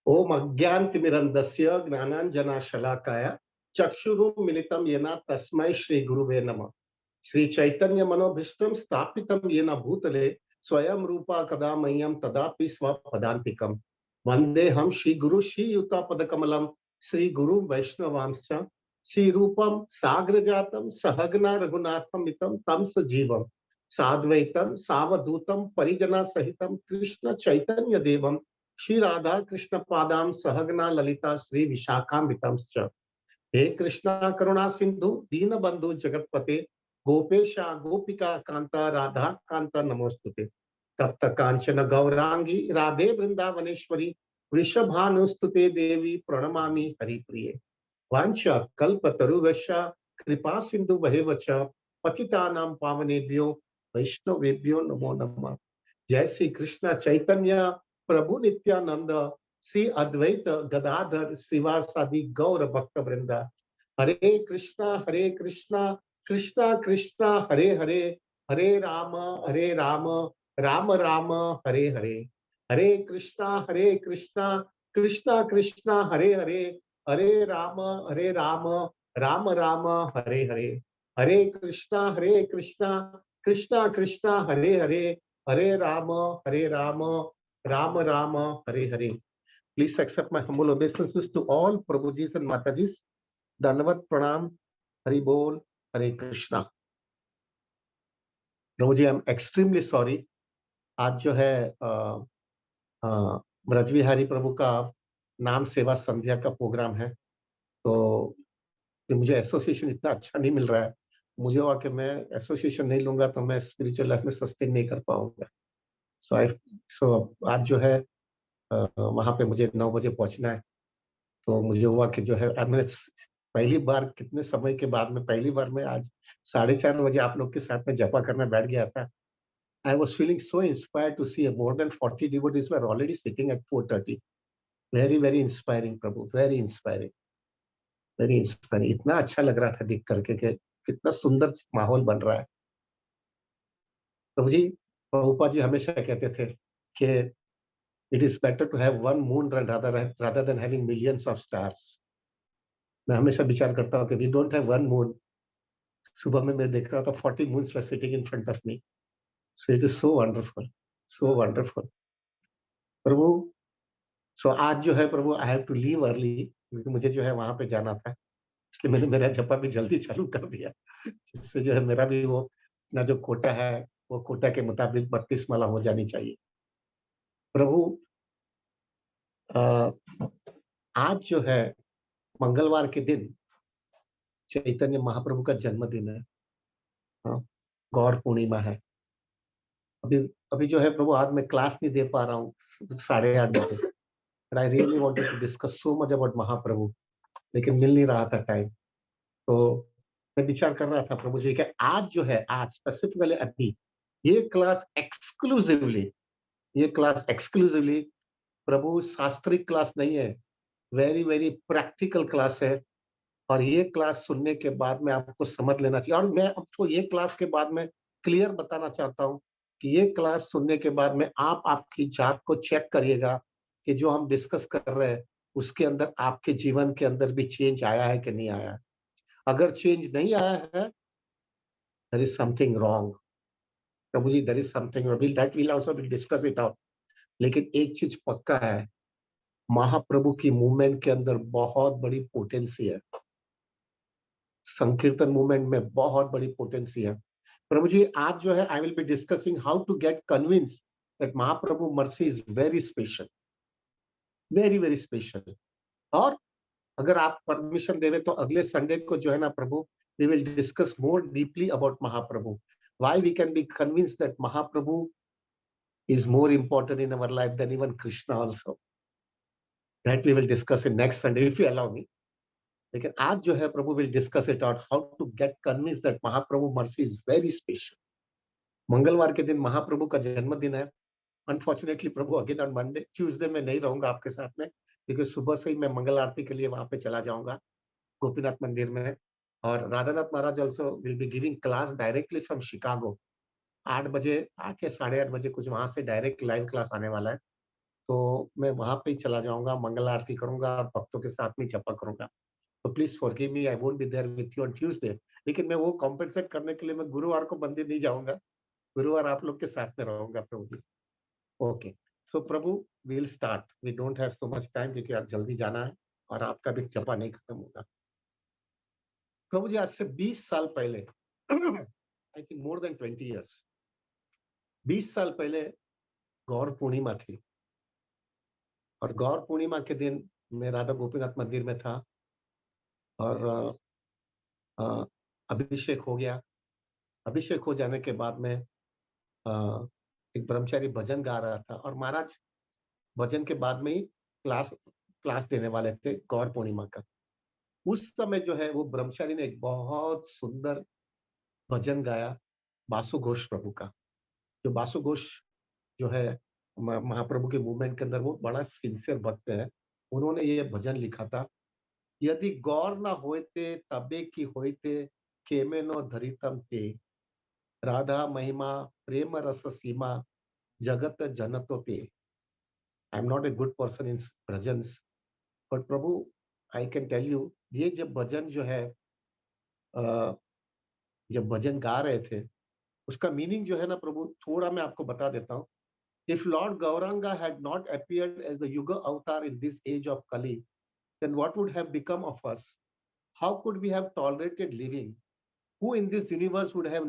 ओम अज्ञानतिमिरन्दस्य ज्ञानाञ्जनशलाकया चक्षुरुन्मिलितं येन तस्मै श्रीगुरुवे नमः। श्री चैतन्य मनोभीष्टं स्थापितं येन भूतले स्वयं रूपा कदा मह्यं तदापि स्वपदान्तिकम्। वन्देऽहं श्रीगुरु श्रीयुतापदकमलं श्रीगुरुं वैष्णवांश्च श्रीरूपं साग्रजातं सहगना रघुनाथमितं तं सजीवं साद्वैतं सावधूतं परिजनसहितं कृष्ण चैतन्य देवं श्री राधा कृष्ण पादाम सहगना ललिता श्री विशाखान्वितांश्च। हे कृष्णा करुणा सिंधु दीन बंधु जगतपते गोपेशा गोपिका कांता राधा कांता नमोस्तुते। तप्त कांचन गौरांगी राधे वृंदावनेश्वरी वृषभानुस्तुते देवी प्रणमामि हरिप्रिये। वाञ्छा कल्पतरुवश्च कृपा सिंधु वहेवच पतितानां पावनेभ्यो वैष्णवेभ्यो नमो नमः। जय श्री कृष्ण चैतन्य प्रभु नित्यानंद श्री अद्वैत गदाधर श्रीवासादि गौर भक्त वृंदा। हरे कृष्णा कृष्णा कृष्णा हरे हरे, हरे राम राम राम हरे हरे। हरे कृष्णा कृष्णा कृष्णा हरे हरे, हरे राम राम राम हरे हरे। हरे कृष्णा कृष्णा कृष्णा हरे हरे, हरे Ram Ram Ram Hare Hare. Please accept my humble obeisances to all Prabhujis and Matajis. Dandavat pranam, Hari Bol, Hare Krishna. प्रभु जी, आई एम एक्सट्रीमली सॉरी। आज जो है ब्रजविहारी प्रभु का नाम सेवा संध्या का प्रोग्राम है, तो मुझे एसोसिएशन इतना अच्छा नहीं मिल रहा है। मुझे हुआ कि मैं एसोसिएशन नहीं लूंगा तो मैं स्पिरिचुअल लाइफ में सस्टेन नहीं कर पाऊंगा। सो आज जो है वहां पे मुझे 9 बजे पहुंचना है। तो मुझे हुआ कि जो है अब मैं पहली बार कितने समय के बाद में पहली बार मैं आज 4:30 बजे आप लोग के साथ में जपा करने बैठ गया था। I was feeling so inspired to see more than 40 devotees were already sitting at 4:30। Very very inspiring prabhu, very inspiring. इतना अच्छा लग रहा था देख करके कि कितना सुंदर माहौल बन रहा है। प्रभु जी, प्रभुपाद जी हमेशा कहते थे कि it is better to have one moon rather than having millions of stars। मैं हमेशा विचार करता हूँ कि we don't have one moon. सुबह में मैं देख रहा था 40 moons were sitting in front of me. So it is so wonderful, so wonderful प्रभु। सो आज जो है प्रभु I have to leave early, क्योंकि मुझे जो है वहां पे जाना था, इसलिए मैंने मेरा जपा भी जल्दी चालू कर दिया, जिससे जो है मेरा भी वो अपना जो कोटा है वो कोटा के मुताबिक 32 माला हो जानी चाहिए। प्रभु आज जो है मंगलवार के दिन चैतन्य महाप्रभु का जन्मदिन है। हाँ, गौर पूर्णिमा है। अभी अभी जो है प्रभु आज मैं क्लास नहीं दे पा रहा हूँ 8:30 बजे। But I really wanted to discuss so much about Mahaprabhu, लेकिन मिल नहीं रहा था टाइम। तो मैं विचार कर रहा था प्रभु जी कि आज जो है, आज स्पेसिफिकली अभी ये क्लास एक्सक्लूसिवली प्रभु शास्त्रिक क्लास नहीं है, वेरी वेरी प्रैक्टिकल क्लास है। और ये क्लास सुनने के बाद में आपको समझ लेना चाहिए। और मैं आपको ये क्लास के बाद में क्लियर बताना चाहता हूँ कि ये क्लास सुनने के बाद में आप आपकी जात को चेक करिएगा कि जो हम डिस्कस कर रहे हैं उसके अंदर आपके जीवन के अंदर भी चेंज आया है कि नहीं आया है। अगर चेंज नहीं आया है, there is something wrong prabhu ji, there is something that will also be discuss it out. लेकिन एक चीज पक्का है, महाप्रभु की मूवमेंट के अंदर बहुत बड़ी पोटेंसी है। संकीर्तन मूवमेंट में बहुत बड़ी पोटेंसी है। प्रभु जी आज जो है I will be discussing how to get convince that Mahaprabhu mercy is very special, very very special. और अगर आप परमिशन देवे तो अगले संडे को जो है ना प्रभु, we will discuss more deeply about Mahaprabhu, why we can be convinced that Mahaprabhu is more important in our life than even Krishna also. That we will discuss in next Sunday if you allow me. लेकिन आज जो है प्रभु will discuss it out how to get convinced that Mahaprabhu mercy is very special. मंगलवार के दिन महाप्रभु का जन्मदिन है। अनफॉर्चुनेटली प्रभु अगेन ऑन मंडे, ट्यूसडे में नहीं रहूंगा आपके साथ में, क्योंकि सुबह से ही मैं मंगल आरती के लिए वहां पे चला जाऊंगा गोपीनाथ मंदिर में। और Radhanath Maharaj also will be giving class directly from Chicago. 8 बजे, 8 या 8:30 बजे कुछ वहां से डायरेक्ट लाइव क्लास आने वाला है। तो मैं वहां पे ही चला जाऊंगा, मंगल आरती करूंगा और भक्तों के साथ में जपा करूंगा। तो please forgive me, I won't be there with you on Tuesday. लेकिन मैं वो कॉम्पेंसेट करने के लिए मैं गुरुवार को मंदिर नहीं जाऊंगा, गुरुवार आप लोग के साथ में रहूंगा प्रभु जी। ओके, सो प्रभु, we will start, we don't have so much time क्योंकि आज जल्दी जाना है और आपका भी जपा नहीं खत्म होगा। प्रभु जी, आज से 20 साल पहले I think more than 20 years, 20 साल पहले गौर पूर्णिमा थी। और गौर पूर्णिमा के दिन मैं राधा गोपीनाथ मंदिर में था और अ, अभिषेक हो गया। अभिषेक हो जाने के बाद में एक ब्रह्मचारी भजन गा रहा था और महाराज भजन के बाद में ही क्लास क्लास देने वाले थे गौर पूर्णिमा का। उस समय जो है वो ब्रह्मचारी ने एक बहुत सुंदर भजन गाया, बासु घोष प्रभु का। जो बासु घोष जो है महाप्रभु के मूवमेंट के अंदर वो बड़ा सिंसियर भक्त है। उन्होंने ये भजन लिखा था, यदि गौर न होते तबे की होते, केमे नो धरितम ते, राधा महिमा प्रेम रस सीमा, जगत जनतो ते। I am not a good person in bhajans, but prabhu I can tell you, ये जब भजन जो है अ, जब भजन गा रहे थे, उसका मीनिंग जो है ना प्रभु, थोड़ा मैं आपको बता देता हूँ। If Lord Gauranga had not appeared as the yuga avatar in this age of Kali, then what would have become of us? How could we have tolerated living? Who in this universe would have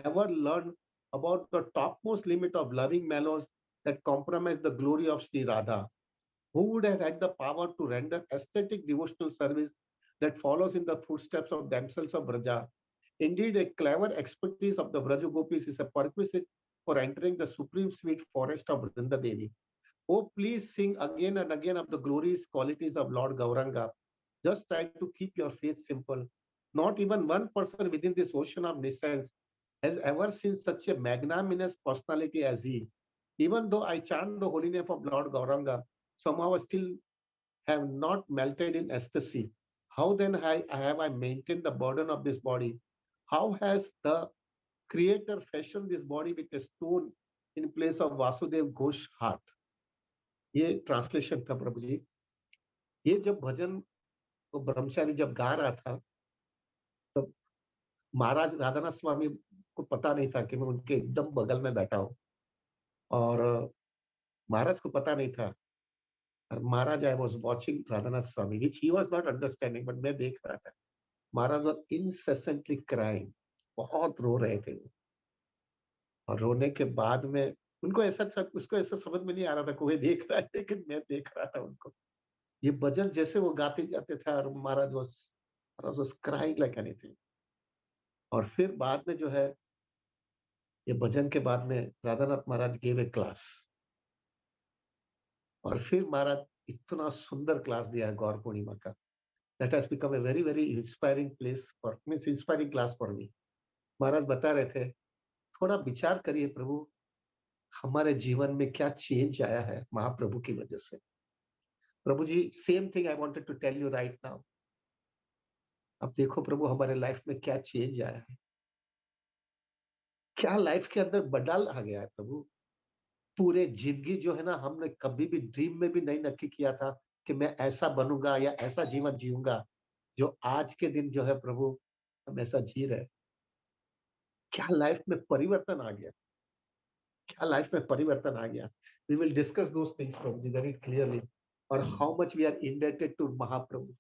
ever learned about the topmost limit of loving mellows that compromise the glory of Sri Radha? Who would have had the power to render aesthetic devotional service that follows in the footsteps of themselves of Braja? Indeed, a clever expertise of the Braja Gopis is a perquisite for entering the supreme sweet forest of Vrinda Devi. Oh, please sing again and again of the glorious qualities of Lord Gauranga. Just try to keep your faith simple. Not even one person within this ocean of nescience has ever seen such a magnanimous personality as he. Even though I chant the holy name of Lord Gauranga, somehow I still have not melted in ecstasy. How then have I maintained the burden of this body? How has the Creator fashioned this body with a stone in place of Vasudev Ghosh heart? ये translation था प्रभु जी। ये जब भजन वो ब्रह्मचारी जब गा रहा था, तब महाराज राधानाथ स्वामी को पता नहीं था कि मैं उनके एकदम बगल में बैठा हूँ। और महाराज को पता नहीं था। और Maharaj, I was watching Radhanath Swami which he was not understanding, but मैं देख रहा था। महाराज वाज इंसेसेंटली क्राइंग, बहुत रो रहे थे वो। और रोने के बाद में उनको ऐसा उसको ऐसा समझ में नहीं आ रहा था, कोई देख रहा है, लेकिन मैं देख रहा था उनको। ये भजन जैसे वो गाते जाते थे और महाराज वाज क्राइंग लाइक एनीथिंग। और फिर बाद में जो है, ये भजन के बाद में राधानाथ महाराज गेव ए क्लास। और फिर महाराज इतना सुंदर क्लास दिया है गौर पूर्णिमा का। That has become a very very inspiring place for means inspiring class for me. Maharaj बता रहे थे, थोड़ा विचार करिए प्रभु, हमारे जीवन में क्या चेंज आया है महाप्रभु की वजह से। प्रभु जी, same thing I wanted to tell you right now. अब देखो प्रभु, हमारे लाइफ में क्या चेंज आया है, क्या लाइफ के अंदर बदल आ गया है प्रभु। पूरे जिंदगी जो है ना, हमने कभी भी ड्रीम में भी नहीं नक्की किया था कि मैं ऐसा बनूंगा या ऐसा जीवन जीऊंगा जो आज के दिन जो है प्रभु हम ऐसा जी रहे हैं। क्या लाइफ में परिवर्तन आ गया, क्या लाइफ में परिवर्तन आ गया। We will discuss those things प्रभु जी वेरी क्लियरली, और how much we are indebted to Mahaprabhu.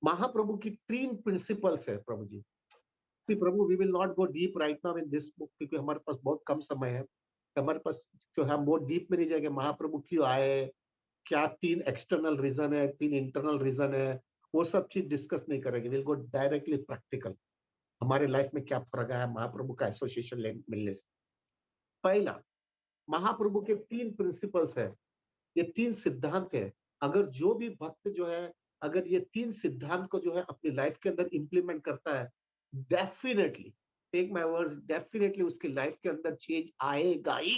Mahaprabhu की 3 प्रिंसिपल्स है प्रभु जी। कि प्रभु, we will not go deep right now in this book क्योंकि हमारे पास बहुत कम समय है। हमारे पास जो हम बहुत डीप में नहीं जाएंगे, महाप्रभु क्यों आए, क्या 3 एक्सटर्नल रीजन है, 3 इंटरनल रीजन है, वो सब चीज डिस्कस नहीं करेंगे। विल गो डायरेक्टली प्रैक्टिकल, हमारे लाइफ में क्या फर्क आया महाप्रभु का एसोसिएशन मिलने से। पहला, महाप्रभु के 3 प्रिंसिपल्स है, ये 3 सिद्धांत है। अगर जो भी भक्त जो है, अगर ये 3 सिद्धांत को जो है अपनी लाइफ के अंदर इंप्लीमेंट करता है, definitely, take my words, definitely उसकी लाइफ के अंदर चेंज आएगा ही।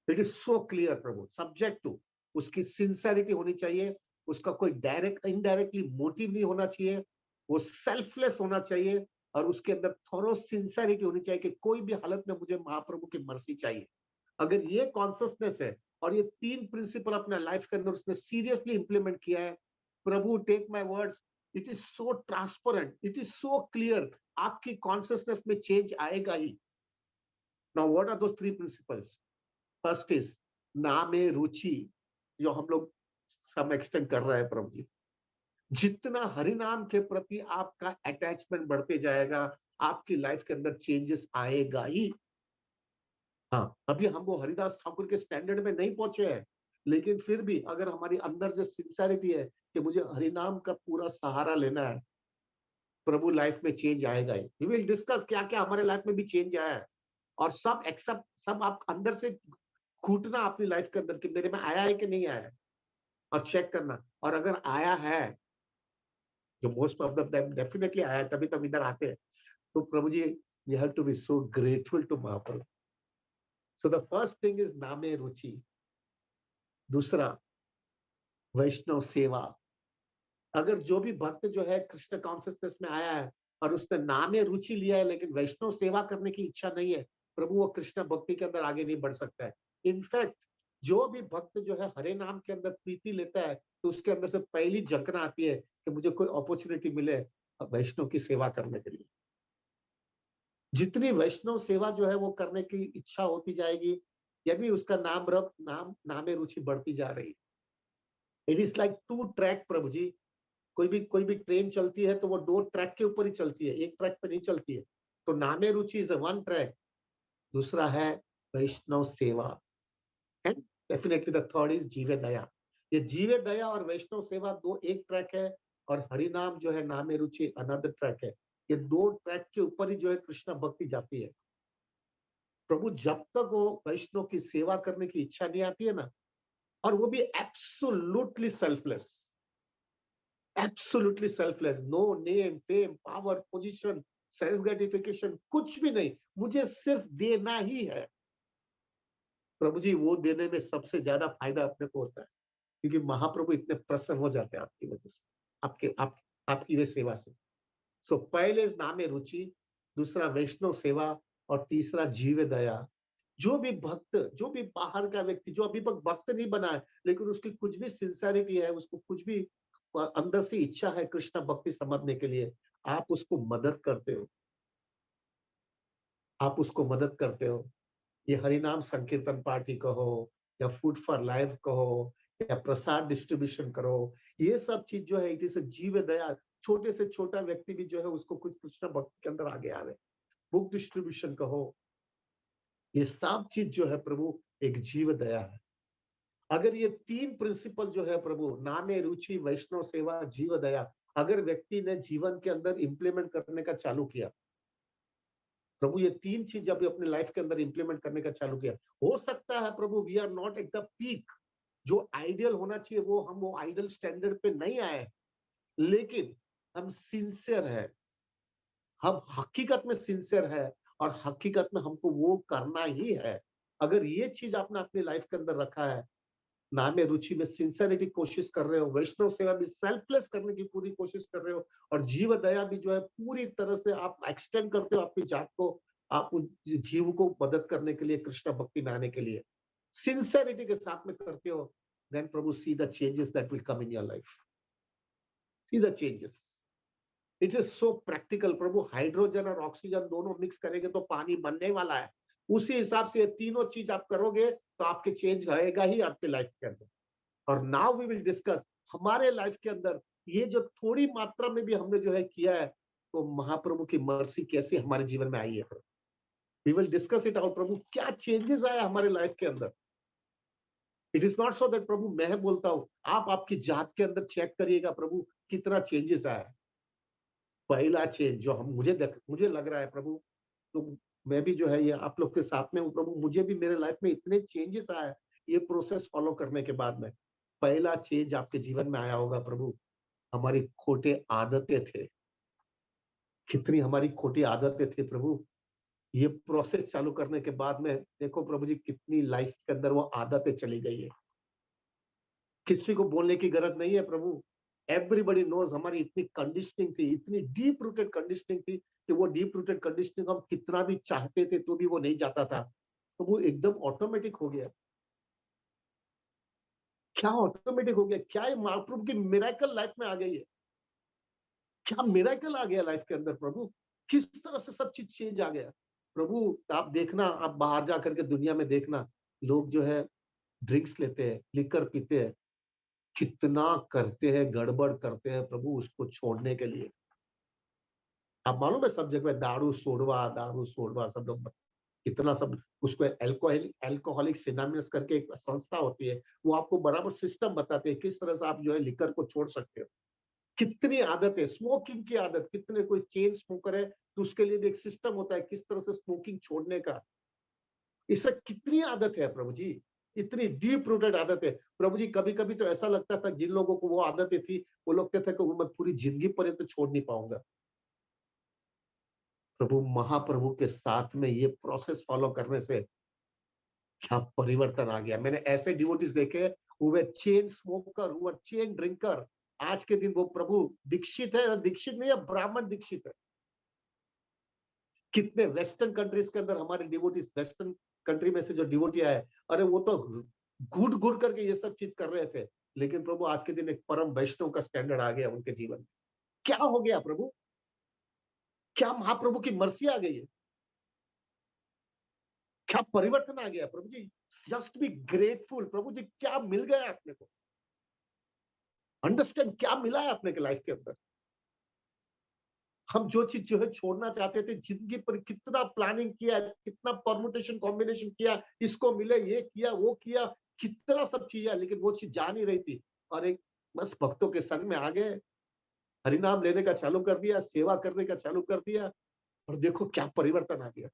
इट इज सो क्लियर प्रभु, सब्जेक्ट टू उसकी सिंसेरिटी होनी चाहिए, उसका कोई डायरेक्ट इनडायरेक्टली मोटिव नहीं होना चाहिए, वो सेल्फलेस होना चाहिए, और उसके अंदर थोरो सिंसेरिटी होनी चाहिए कि कोई भी हालत में मुझे महाप्रभु की मर्सी चाहिए। अगर ये कॉन्सियसनेस है, और ये 3 प्रिंसिपल अपना लाइफ के अंदर उसने सीरियसली इंप्लीमेंट किया है। प्रभु take my words, it is so transparent, it is so clear, आपकी कॉन्शियसनेस में चेंज आएगा ही। Now what are those 3 principles? First is नाम में रुचि, जो हम लोग सम एक्सटेंड कर रहे हैं प्रभु जी। जितना हरि नाम के प्रति आपका अटैचमेंट बढ़ते जाएगा, आपकी लाइफ के अंदर चेंजेस आएगा ही। हाँ, अभी हम वो हरिदास ठाकुर के स्टैंडर्ड में नहीं पहुंचे हैं, लेकिन फिर भी अगर हमारी अंदर जो सिंसियरिटी है कि मुझे हरिनाम का पूरा सहारा लेना है, प्रभु लाइफ में चेंज आएगा ही। वी विल डिस्कस क्या क्या हमारे लाइफ में भी चेंज आया है, और सब एक्सेप्ट, सब आप अंदर से घुटना अपनी लाइफ के अंदर कि मेरे में आया है कि नहीं आया है, और चेक करना। और अगर आया है, जो मोस्ट ऑफ देम डेफिनेटली आया है, तभी तब इधर आते हैं, तो प्रभु जी we have to be so grateful to Mahaprabhu. So the first thing is नामे रुचि। दूसरा, वैष्णव सेवा। अगर जो भी भक्त जो है कृष्ण कॉन्शियसनेस में आया है और उसने नामे रुचि लिया है, लेकिन वैष्णव सेवा करने की इच्छा नहीं है, प्रभु वो कृष्ण भक्ति के अंदर आगे नहीं बढ़ सकता है। इनफैक्ट जो भी भक्त जो है हरे नाम के अंदर प्रीति लेता है, तो उसके अंदर से पहली झंकना आती है कि मुझे कोई अपॉर्चुनिटी मिले वैष्णव की सेवा करने के लिए। जितनी वैष्णव सेवा जो है वो करने की इच्छा होती जाएगी, यानी उसका नामे रुचि बढ़ती जा रही है। इट इज लाइक 2 ट्रैक प्रभु जी। कोई भी ट्रेन चलती है तो वो 2 ट्रैक के ऊपर ही चलती है, एक ट्रैक पे नहीं चलती है। तो नामे रुचि इज 1 ट्रैक, दूसरा है वैष्णव सेवा, and definitely the third is जीवे दया। ये जीवे दया और वैष्णव सेवा दो एक ट्रैक है, और हरि नाम जो है नामे रुचि अनदर ट्रैक है। ये 2 ट्रैक के ऊपर ही जो है कृष्ण भक्ति जाती है। प्रभु जब तक वो वैष्णव की सेवा करने की इच्छा नहीं आती है ना, और वो भी absolutely selfless, absolutely selfless, no name fame power position self gratification, कुछ भी नहीं, मुझे सिर्फ देना ही है। प्रभु जी वो देने में सबसे ज्यादा फायदा अपने को होता है, क्योंकि महाप्रभु इतने प्रसन्न हो जाते हैं आपकी वजह से, आपकी वे सेवा से। सो पहले नामे रुचि, दूसरा वैष्णव सेवा, और तीसरा जीव दया। जो भी बाहर का व्यक्ति जो अभी तक भक्त नहीं बना है, लेकिन उसकी कुछ भी सिंसियरिटी है, उसको कुछ भी अंदर से इच्छा है कृष्ण भक्ति समझने के लिए, आप उसको मदद करते हो, आप उसको मदद करते हो। ये हरिनाम संकीर्तन पार्टी कहो, या फूड फॉर लाइफ कहो, या प्रसाद डिस्ट्रीब्यूशन करो, ये सब चीज जो है इट इज जीव दया। छोटे से छोटा व्यक्ति भी जो है उसको कुछ कृष्ण भक्ति के अंदर आगे आवे, बुक डिस्ट्रीब्यूशन कहो, ये सब चीज जो है प्रभु एक जीव दया है। अगर ये 3 प्रिंसिपल जो है प्रभु, नामे रुचि वैष्णव सेवा जीव दया, अगर व्यक्ति ने जीवन के अंदर इंप्लीमेंट करने का चालू किया, प्रभु ये 3 चीज जब अपने लाइफ के अंदर इंप्लीमेंट करने का चालू किया, हो सकता है प्रभु we are not at the peak, जो आइडियल होना चाहिए वो आइडियल स्टैंडर्ड पे नहीं आए, लेकिन हम सिंसियर है, हम हकीकत में सिंसियर है, और हकीकत में हमको वो करना ही है। अगर ये चीज आपने अपनी लाइफ के अंदर रखा है, नामे रुचि में सिंसियरिटी कोशिश कर रहे हो, वैष्णव सेवा भी सेल्फलेस करने की पूरी कोशिश कर रहे हो, और जीव दया भी जो है पूरी तरह से आप एक्सटेंड करते हो अपनी जात को, आप उस जीव को मदद करने के लिए, कृष्ण भक्ति में आने के लिए सिंसियरिटी के साथ में करते हो, then prabhu see the changes that will come in your life, see the changes. It is so practical prabhu. Hydrogen और ऑक्सीजन दोनों मिक्स करेंगे तो पानी बनने वाला है, उसी हिसाब से ये तीनों चीज आप करोगे तो आपके चेंज आएगा ही आपके लाइफ के अंदर। और नाउ वी विल डिस्कस हमारे लाइफ के अंदर ये जो थोड़ी मात्रा में भी हमने जो है किया है, तो महाप्रभु की मर्सी कैसे हमारे जीवन में आई है। We will discuss it out प्रभु, क्या चेंजेस आया हमारे लाइफ के अंदर। It is not so that प्रभु मैं बोलता हूं, आप आपकी जात के अंदर चेक करिएगा प्रभु कितना चेंजेस आया। पहला चेंज जो हम मुझे लग रहा है प्रभु, तो मैं भी जो है ये आप लोग के साथ में हूँ प्रभु, मुझे भी मेरे लाइफ में इतने चेंजेस आए ये प्रोसेस फॉलो करने के बाद में। पहला चेंज आपके जीवन में आया होगा प्रभु, हमारी खोटे आदतें थे, कितनी हमारी खोटी आदतें थी प्रभु। ये प्रोसेस चालू करने के बाद में देखो प्रभु जी कितनी लाइफ के अंदर वो आदतें चली गई है। किसी को बोलने की जरूरत नहीं है प्रभु, एवरीबॉडी नोज हमारी इतनी कंडीशनिंग थी, इतनी डीप रूटेड कंडीशनिंग थी कि वो डीप रूटेड कंडीशनिंग हम कितना भी चाहते थे तो भी वो नहीं जाता था, तो वो एकदम ऑटोमेटिक हो गया। क्या ऑटोमेटिक हो गया, क्या ये महाप्रभु की मिरेकल लाइफ में आ गई है, क्या मिरेकल आ गया लाइफ के अंदर प्रभु, किस तरह से सब चीज चेंज आ गया। प्रभु आप देखना, आप बाहर जा करके दुनिया में देखना, लोग जो है ड्रिंक्स लेते हैं, लिकर पीते हैं, कितना करते हैं, गड़बड़ करते हैं प्रभु उसको छोड़ने के लिए। आप मालूम है सब जगह दारू सोडवा सब लोग कितना सब उसको अल्कोहलिक एनोनिमस करके एक संस्था होती है, वो आपको बराबर सिस्टम बताते हैं किस तरह से आप जो है लिकर को छोड़ सकते हो। कितनी आदत है स्मोकिंग की आदत, कितने कोई चेन स्मोकर है तो उसके लिए भी एक सिस्टम होता है किस तरह से स्मोकिंग छोड़ने का। इससे कितनी आदत है प्रभु जी, इतनी डीप रूटेड आदत है प्रभु जी। कभी कभी तो ऐसा लगता था जिन लोगों को वो आदतें थी वो लोग कहते थे कि वो मैं पूरी जिंदगी पर्यंत छोड़ नहीं पाऊंगा। प्रभु महाप्रभु के साथ में ये प्रोसेस फॉलो करने से क्या परिवर्तन आ गया। मैंने ऐसे डिवोटीज देखे हुए चेन स्मोकर, हुए चेन ड्रिंकर, आज के दिन वो प्रभु दीक्षित है, दीक्षित नहीं है, ब्राह्मण दीक्षित है। कितने वेस्टर्न कंट्रीज के अंदर हमारे डिवोटीज, वेस्टर्न कंट्री में से जो डिवोटी आए, अरे वो तो घुट घुट करके ये सब चीज कर रहे थे, लेकिन प्रभु आज के दिन एक परम वैष्णव का स्टैंडर्ड आ गया उनके जीवन में। क्या हो गया प्रभु, क्या महाप्रभु की मर्सी आ गई है, क्या परिवर्तन आ गया प्रभु जी। जस्ट बी ग्रेटफुल प्रभु जी, क्या मिल गया अपने को, अंडरस्टैंड क्या मिला है अपने के लाइफ के अंदर। हम जो चीज जो है छोड़ना चाहते थे, जिंदगी पर कितना प्लानिंग किया, कितना परमुटेशन कॉम्बिनेशन किया, इसको मिले, ये किया वो किया, कितना सब किया, लेकिन वो चीज जा नहीं रही थी। और एक बस भक्तों के संग में आ गए, हरिनाम लेने का चालू कर दिया, सेवा करने का चालू कर दिया, और देखो क्या परिवर्तन आ गया।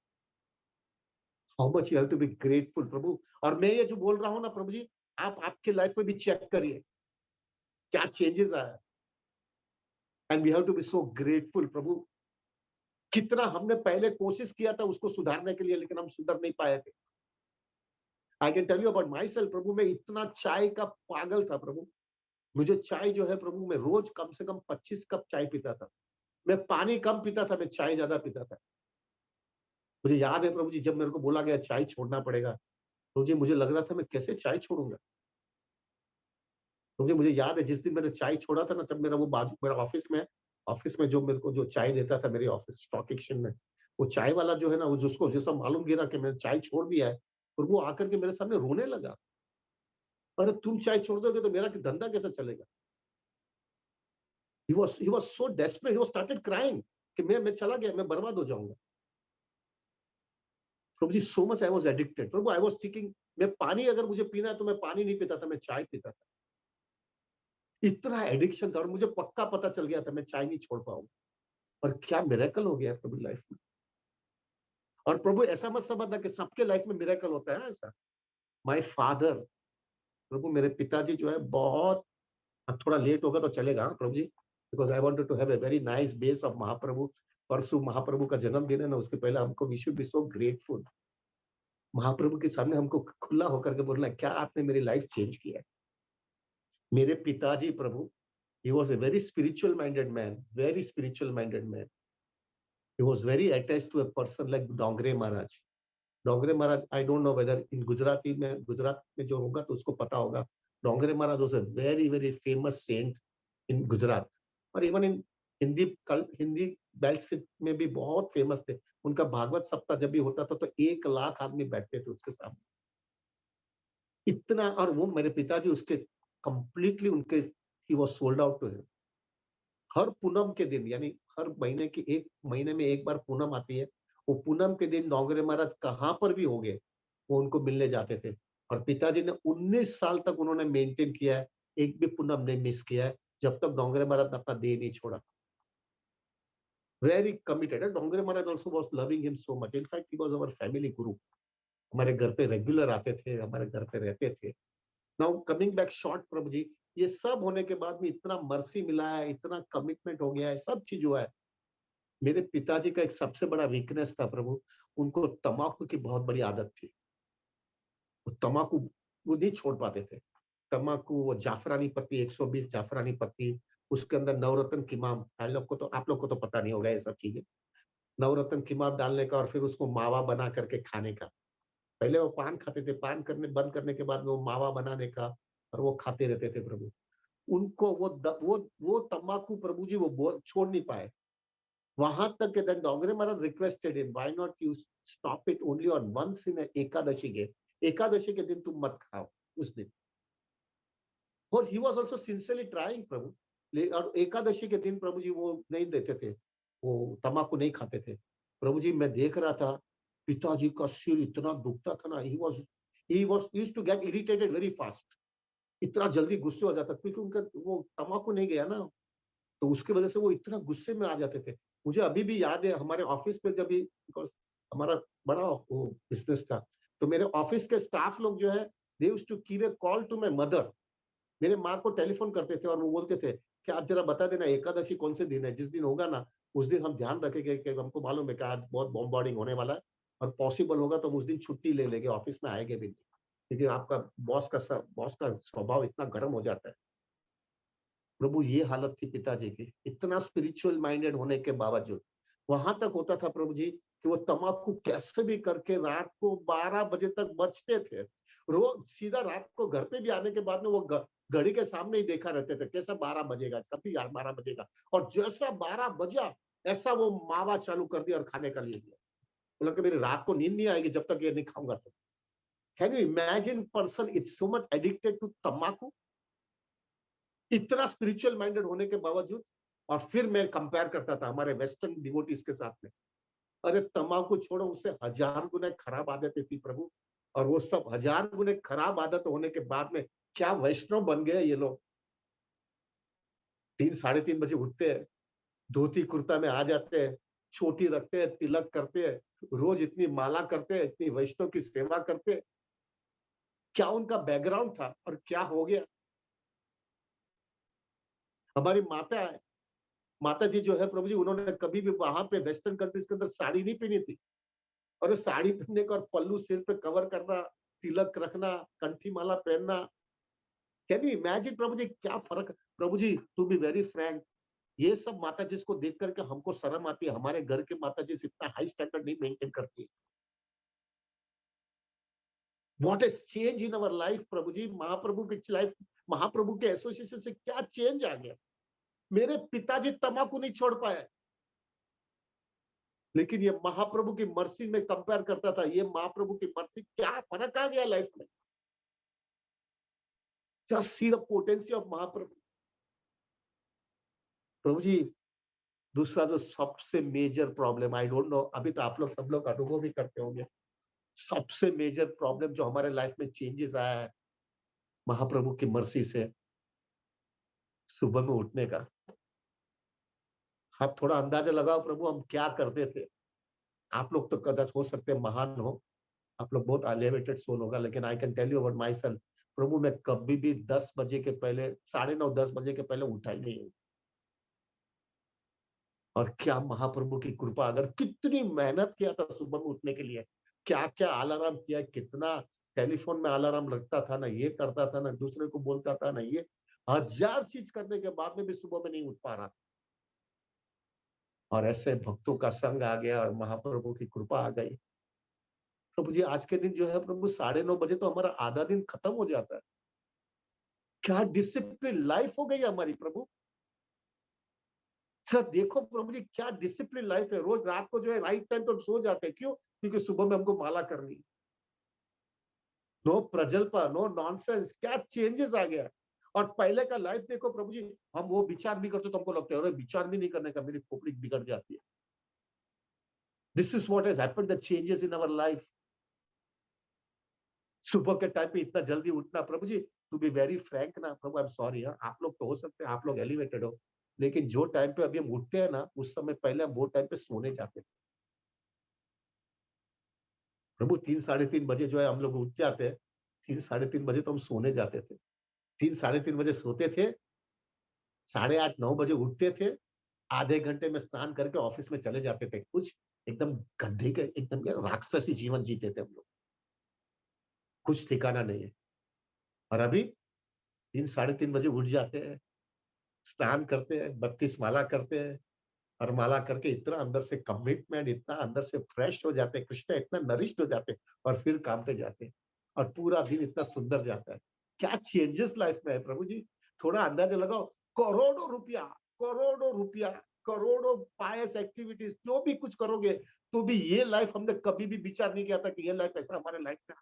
How much you have to be grateful प्रभु। और मैं ये जो बोल रहा हूं ना प्रभु जी, आप आपके लाइफ में भी चेक करिए क्या चेंजेस आया। And we have to be so grateful प्रभु। कितना हमने पहले कोशिश किया था उसको सुधारने के लिए, लेकिन हम सुधर नहीं पाए थे। I can tell you about myself प्रभु, मैं इतना चाय का पागल था प्रभु। मुझे चाय जो है प्रभु, मैं रोज कम से कम 25 कप चाय पीता था। मैं पानी कम पीता था, मैं चाय ज्यादा पीता था। मुझे याद है प्रभु जी, जब मेरे को बोला गया चाय छोड़ना पड़ेगा, प्रभु जी मुझे लग रहा था मैं कैसे चाय छोड़ूंगा। प्रभु जी मुझे याद है जिस दिन मैंने चाय छोड़ा था ना, तब मेरा वो बाजू मेरा ऑफिस में जो मेरे को जो चाय देता था मेरे ऑफिस स्टॉक एक्सचेंज में, वो चाय वाला जो है ना, वो जिसको जैसा मालूम गिरा कि मैंने चाय छोड़ दिया है, और वो आकर के मेरे सामने रोने लगा। अरे तुम चाय छोड़ दोगे तो मेरा धंधा कैसे चलेगा। He was so desperate, he was started crying कि मैं चला गया, मैं बर्बाद हो जाऊंगा। प्रभु जी so much I was addicted प्रभु, आई वाज थिंकिंग मैं पानी अगर मुझे पीना है तो मैं पानी नहीं पीता था, मैं चाय पीता था। इतना एडिक्शन था, और मुझे पक्का पता चल गया था मैं चाय नहीं छोड़ पाऊंगा। और क्या मिरेकल हो गया प्रभु लाइफ में। और प्रभु ऐसा मत समझना कि सबके लाइफ में मिरेकल होता है ऐसा। माय फादर, प्रभु मेरे पिताजी जो है बहुत, थोड़ा लेट होगा तो चलेगा हाँ, प्रभु जी, because I wanted to have a very nice base of Mahaprabhu. परसों महाप्रभु का जन्मदिन है ना, उसके पहले हमको we should be so grateful. Mahaprabhu के सामने हमको खुला होकर के बोलना है, क्या आपने मेरी लाइफ चेंज किया है। मेरे पिताजी प्रभु, he was a very spiritual minded man, very spiritual minded man. He was very attached to a person like Dongre Maharaj. Dongre Maharaj, I don't know whether in Gujarat में जो होगा तो उसको पता होगा। Dongre Maharaj was a very very famous saint in Gujarat, और even in Hindi belt से में भी बहुत फेमस थे। उनका भागवत सप्ताह जब भी होता था तो 1 लाख आदमी बैठते थे उसके सामने। इतना, और वो मेरे पिताजी उसके कंप्लीटली उनके, he was sold out to him. हर पूनम के दिन, यानी हर महीने की एक महीने में एक बार पूनम आती है, वो पूनम के दिन डोंगरे महाराज कहाँ पर भी हो गए, वो उनको मिलने जाते थे। और पिताजी ने 19 साल तक उन्होंने मेंटेन किया है, एक भी पूनम नहीं मिस किया है, जब तक डोंगरे महाराज ने अपना देह नहीं छोड़ा। वेरी कमिटेड है Dongre Maharaj, also was loving him so much, in fact he was our family guru. हमारे घर पे रेगुलर आते थे, हमारे घर पे रहते थे। नाउ कमिंग बैक शॉर्ट प्रभु जी, ये सब होने के बाद में इतना मर्सी मिला है, इतना कमिटमेंट हो गया है, सब चीज हुआ है। मेरे पिताजी का एक सबसे बड़ा वीकनेस था प्रभु, उनको तम्बाकू की बहुत बड़ी आदत थी। वो तम्बाकू वो नहीं छोड़ पाते थे। तम्बाकू, वो जाफरानी पत्ती, 120 जाफरानी पत्ती, उसके अंदर नवरत्न किमाम, आप लोग को तो पता नहीं होगा ये सब चीजें। नवरत्न किमाम डालने का और फिर उसको मावा बना करके खाने का। पहले वो पान खाते थे, पान करने बंद करने के बाद में वो मावा बनाने का, और वो खाते रहते थे प्रभु। उनको वो तम्बाकू प्रभु जी वो छोड़ नहीं पाए। वहां तक कि then Dongre Maharaj requested him, why not you stop it only on once in Ekadashi के, एकादशी के दिन तुम मत खाओ उस दिन। और he was also sincerely trying प्रभु। और एकादशी के दिन प्रभु जी वो नहीं देते थे, वो तम्बाकू नहीं खाते थे। प्रभु जी मैं देख रहा था, पिताजी का सिर इतना दुखता था ना, he was used to get irritated very fast. इतना जल्दी गुस्से हो जाता क्योंकि उनका वो तम्बाकू नहीं गया ना, तो उसकी वजह से वो इतना गुस्से में आ जाते थे। मुझे अभी भी याद है हमारे ऑफिस में जब भी, बिकॉज़ हमारा बड़ा वो बिज़नेस था, तो मेरे ऑफिस के स्टाफ लोग जो है, they used to give a call to my mother. मेरे माँ को टेलीफ़ोन करते थे और वो बोलते थे कि आप ज़रा बता देना एकादशी कौन से दिन है? जिस दिन होगा ना, उस दिन हम ध्यान रखेंगे कि हमको मालूम है कि आज बहुत बॉम्बार्डिंग होने वाला है और पॉसिबल होगा तो हम उस दिन छुट्टी ले लेंगे, ऑफिस में आएँगे भी नहीं। क्योंकि आपका बॉस का स्वभाव इतना गर्म हो जाता है। प्रभु ये हालत थी पिताजी की, इतना स्पिरिचुअल माइंडेड होने के बावजूद। वहां तक होता था प्रभु जी कि वो तम्बाकू कैसे भी करके रात को 12 बजे तक बचते थे। रोज सीधा रात को घर पे भी आने के बाद में वो घड़ी के सामने ही देखा रहते थे, कैसा 12 बजेगा, कभी यार 12 बजेगा। और जैसा 12 बजा, ऐसा वो मावा चालू कर दिया और खाने का लिए दिया। बोला कि मेरी रात को नींद नहीं आएगी जब तक ये नहीं खाऊंगा। तो can you imagine person it's so much addicted to तम्बाकू, इतना स्पिरिचुअल माइंडेड होने के बावजूद। और फिर मैं कंपेयर करता था हमारे वेस्टर्न डिवोटीज के साथ में। अरे तम्बाकू छोड़ो, उससे हजार गुना खराब आदतें थी प्रभु। और वो सब हजार गुने खराब आदत होने के बाद में क्या वैष्णव बन गए ये लोग। 3 साढ़े 3 बजे उठते हैं, धोती कुर्ता में आ जाते हैं, चोटी रखते हैं, तिलक करते हैं, रोज इतनी माला करते हैं, इतनी वैष्णव की सेवा करते हैं। क्या उनका बैकग्राउंड था और क्या हो गया। हमारी माता जी जो है प्रभु जी, उन्होंने कभी भी वहां पे वेस्टर्न कंट्रीज के अंदर साड़ी नहीं पहनी थी। और ये साड़ी पहनने का और पल्लू सिर पे कवर करना, तिलक रखना, कंठी माला पहनना, कैन यू इमेजिन प्रभु जी क्या फर्क। प्रभु जी टू बी वेरी फ्रैंक, ये सब माता जी को देख करके हमको शर्म आती है। हमारे घर के माता जी इतना हाई स्टैंडर्ड नहीं मेंटेन करती। What is change in our life प्रभु जी, महाप्रभु की लाइफ, महाप्रभु के एसोसिएशन से क्या चेंज आ गया। मेरे पिताजी तम्बाकू नहीं छोड़ पाए, लेकिन ये महाप्रभु की मर्सी में कंपेयर करता था। ये महाप्रभु की मर्सी, क्या फर्क आ गया लाइफ में। Just see the potency of Mahaprabhu. प्रभु जी दूसरा जो सबसे major problem, I don't know, अभी तो आप लोग सब लोग अनुभव भी करते होंगे, सबसे मेजर प्रॉब्लम जो हमारे लाइफ में चेंजेस आया है महाप्रभु की मर्सी से, सुबह में उठने का। आप थोड़ा अंदाजा लगाओ प्रभु हम क्या करते थे। आप लोग तो कदाच हो सकते हैं महान हो, आप लोग बहुत एलिवेटेड सोल होगा, लेकिन I can tell you about myself. प्रभु मैं कभी भी 10 बजे के पहले, 9:30 10 बजे के पहले उठा ही नहीं हूँ। और क्या महाप्रभु की कृपा, अगर कितनी मेहनत किया था सुबह में उठने के लिए, क्या क्या अलार्म किया, कितना टेलीफोन में अलार्म लगता था ना, ये करता था ना, दूसरे को बोलता था ना, ये हजार चीज करने के बाद में भी सुबह में नहीं उठ पा रहा। और ऐसे भक्तों का संग आ गया और महाप्रभु की कृपा आ गई। प्रभु जी आज के दिन जो है प्रभु 9:30 बजे तो हमारा आधा दिन खत्म हो जाता है। क्या डिसिप्लिन लाइफ हो गई है हमारी प्रभु। सर देखो प्रभु जी क्या डिसिप्लिन लाइफ है। रोज रात को जो है राइट टाइम तो सो जाते हैं, क्यों? क्योंकि सुबह में हमको माला करनी। नो प्रजल्पा, नो नॉनसेंस, क्या चेंजेस आ गया। और पहले का लाइफ देखो प्रभु जी, हम वो विचार भी करते तो हमको लगता है अरे विचार भी नहीं करने का, मेरी खोपड़ी बिगड़ जाती है। This is what has happened, the changes in our life. सुबह के टाइम पे इतना जल्दी उठना प्रभु जी, टू बी वेरी फ्रैंक ना प्रभु, आई एम सॉरी, आप लोग तो हो सकते हैं आप लोग एलिवेटेड हो, लेकिन जो टाइम पे अभी हम उठते हैं ना, उस समय पहले हम वो टाइम पे सोने जाते थे। प्रभु 3 साढ़े 3 बजे जो है हम लोग उठ जाते हैं। 3 साढ़े 3 बजे तो हम सोने जाते थे। 3 साढ़े 3 बजे सोते थे, 8:30 9 बजे उठते थे। आधे घंटे में स्नान करके ऑफिस में चले जाते थे। कुछ एकदम गड्ढे के एकदम क्या राक्षसी जीवन जीते थे हम लोग। कुछ ठिकाना नहीं है। और अभी 3 साढ़े 3 बजे उठ जाते हैं, स्नान करते हैं, 32 माला करते हैं। और माला करके इतना अंदर से कमिटमेंट, इतना अंदर से फ्रेश हो जाते हैं, कृष्ण इतना नरिश्ड हो जाते हैं और फिर काम पे जाते हैं। और पूरा दिन इतना सुंदर जाता है। क्या चेंजेस लाइफ में है प्रभु जी, थोड़ा अंदाजा लगाओ। करोड़ों रुपया, करोड़ों रुपया, करोड़ों पायस एक्टिविटीज, जो भी कुछ करोगे तो भी ये लाइफ हमने कभी भी विचार नहीं किया था कि ये लाइफ ऐसा हमारे लाइफ में।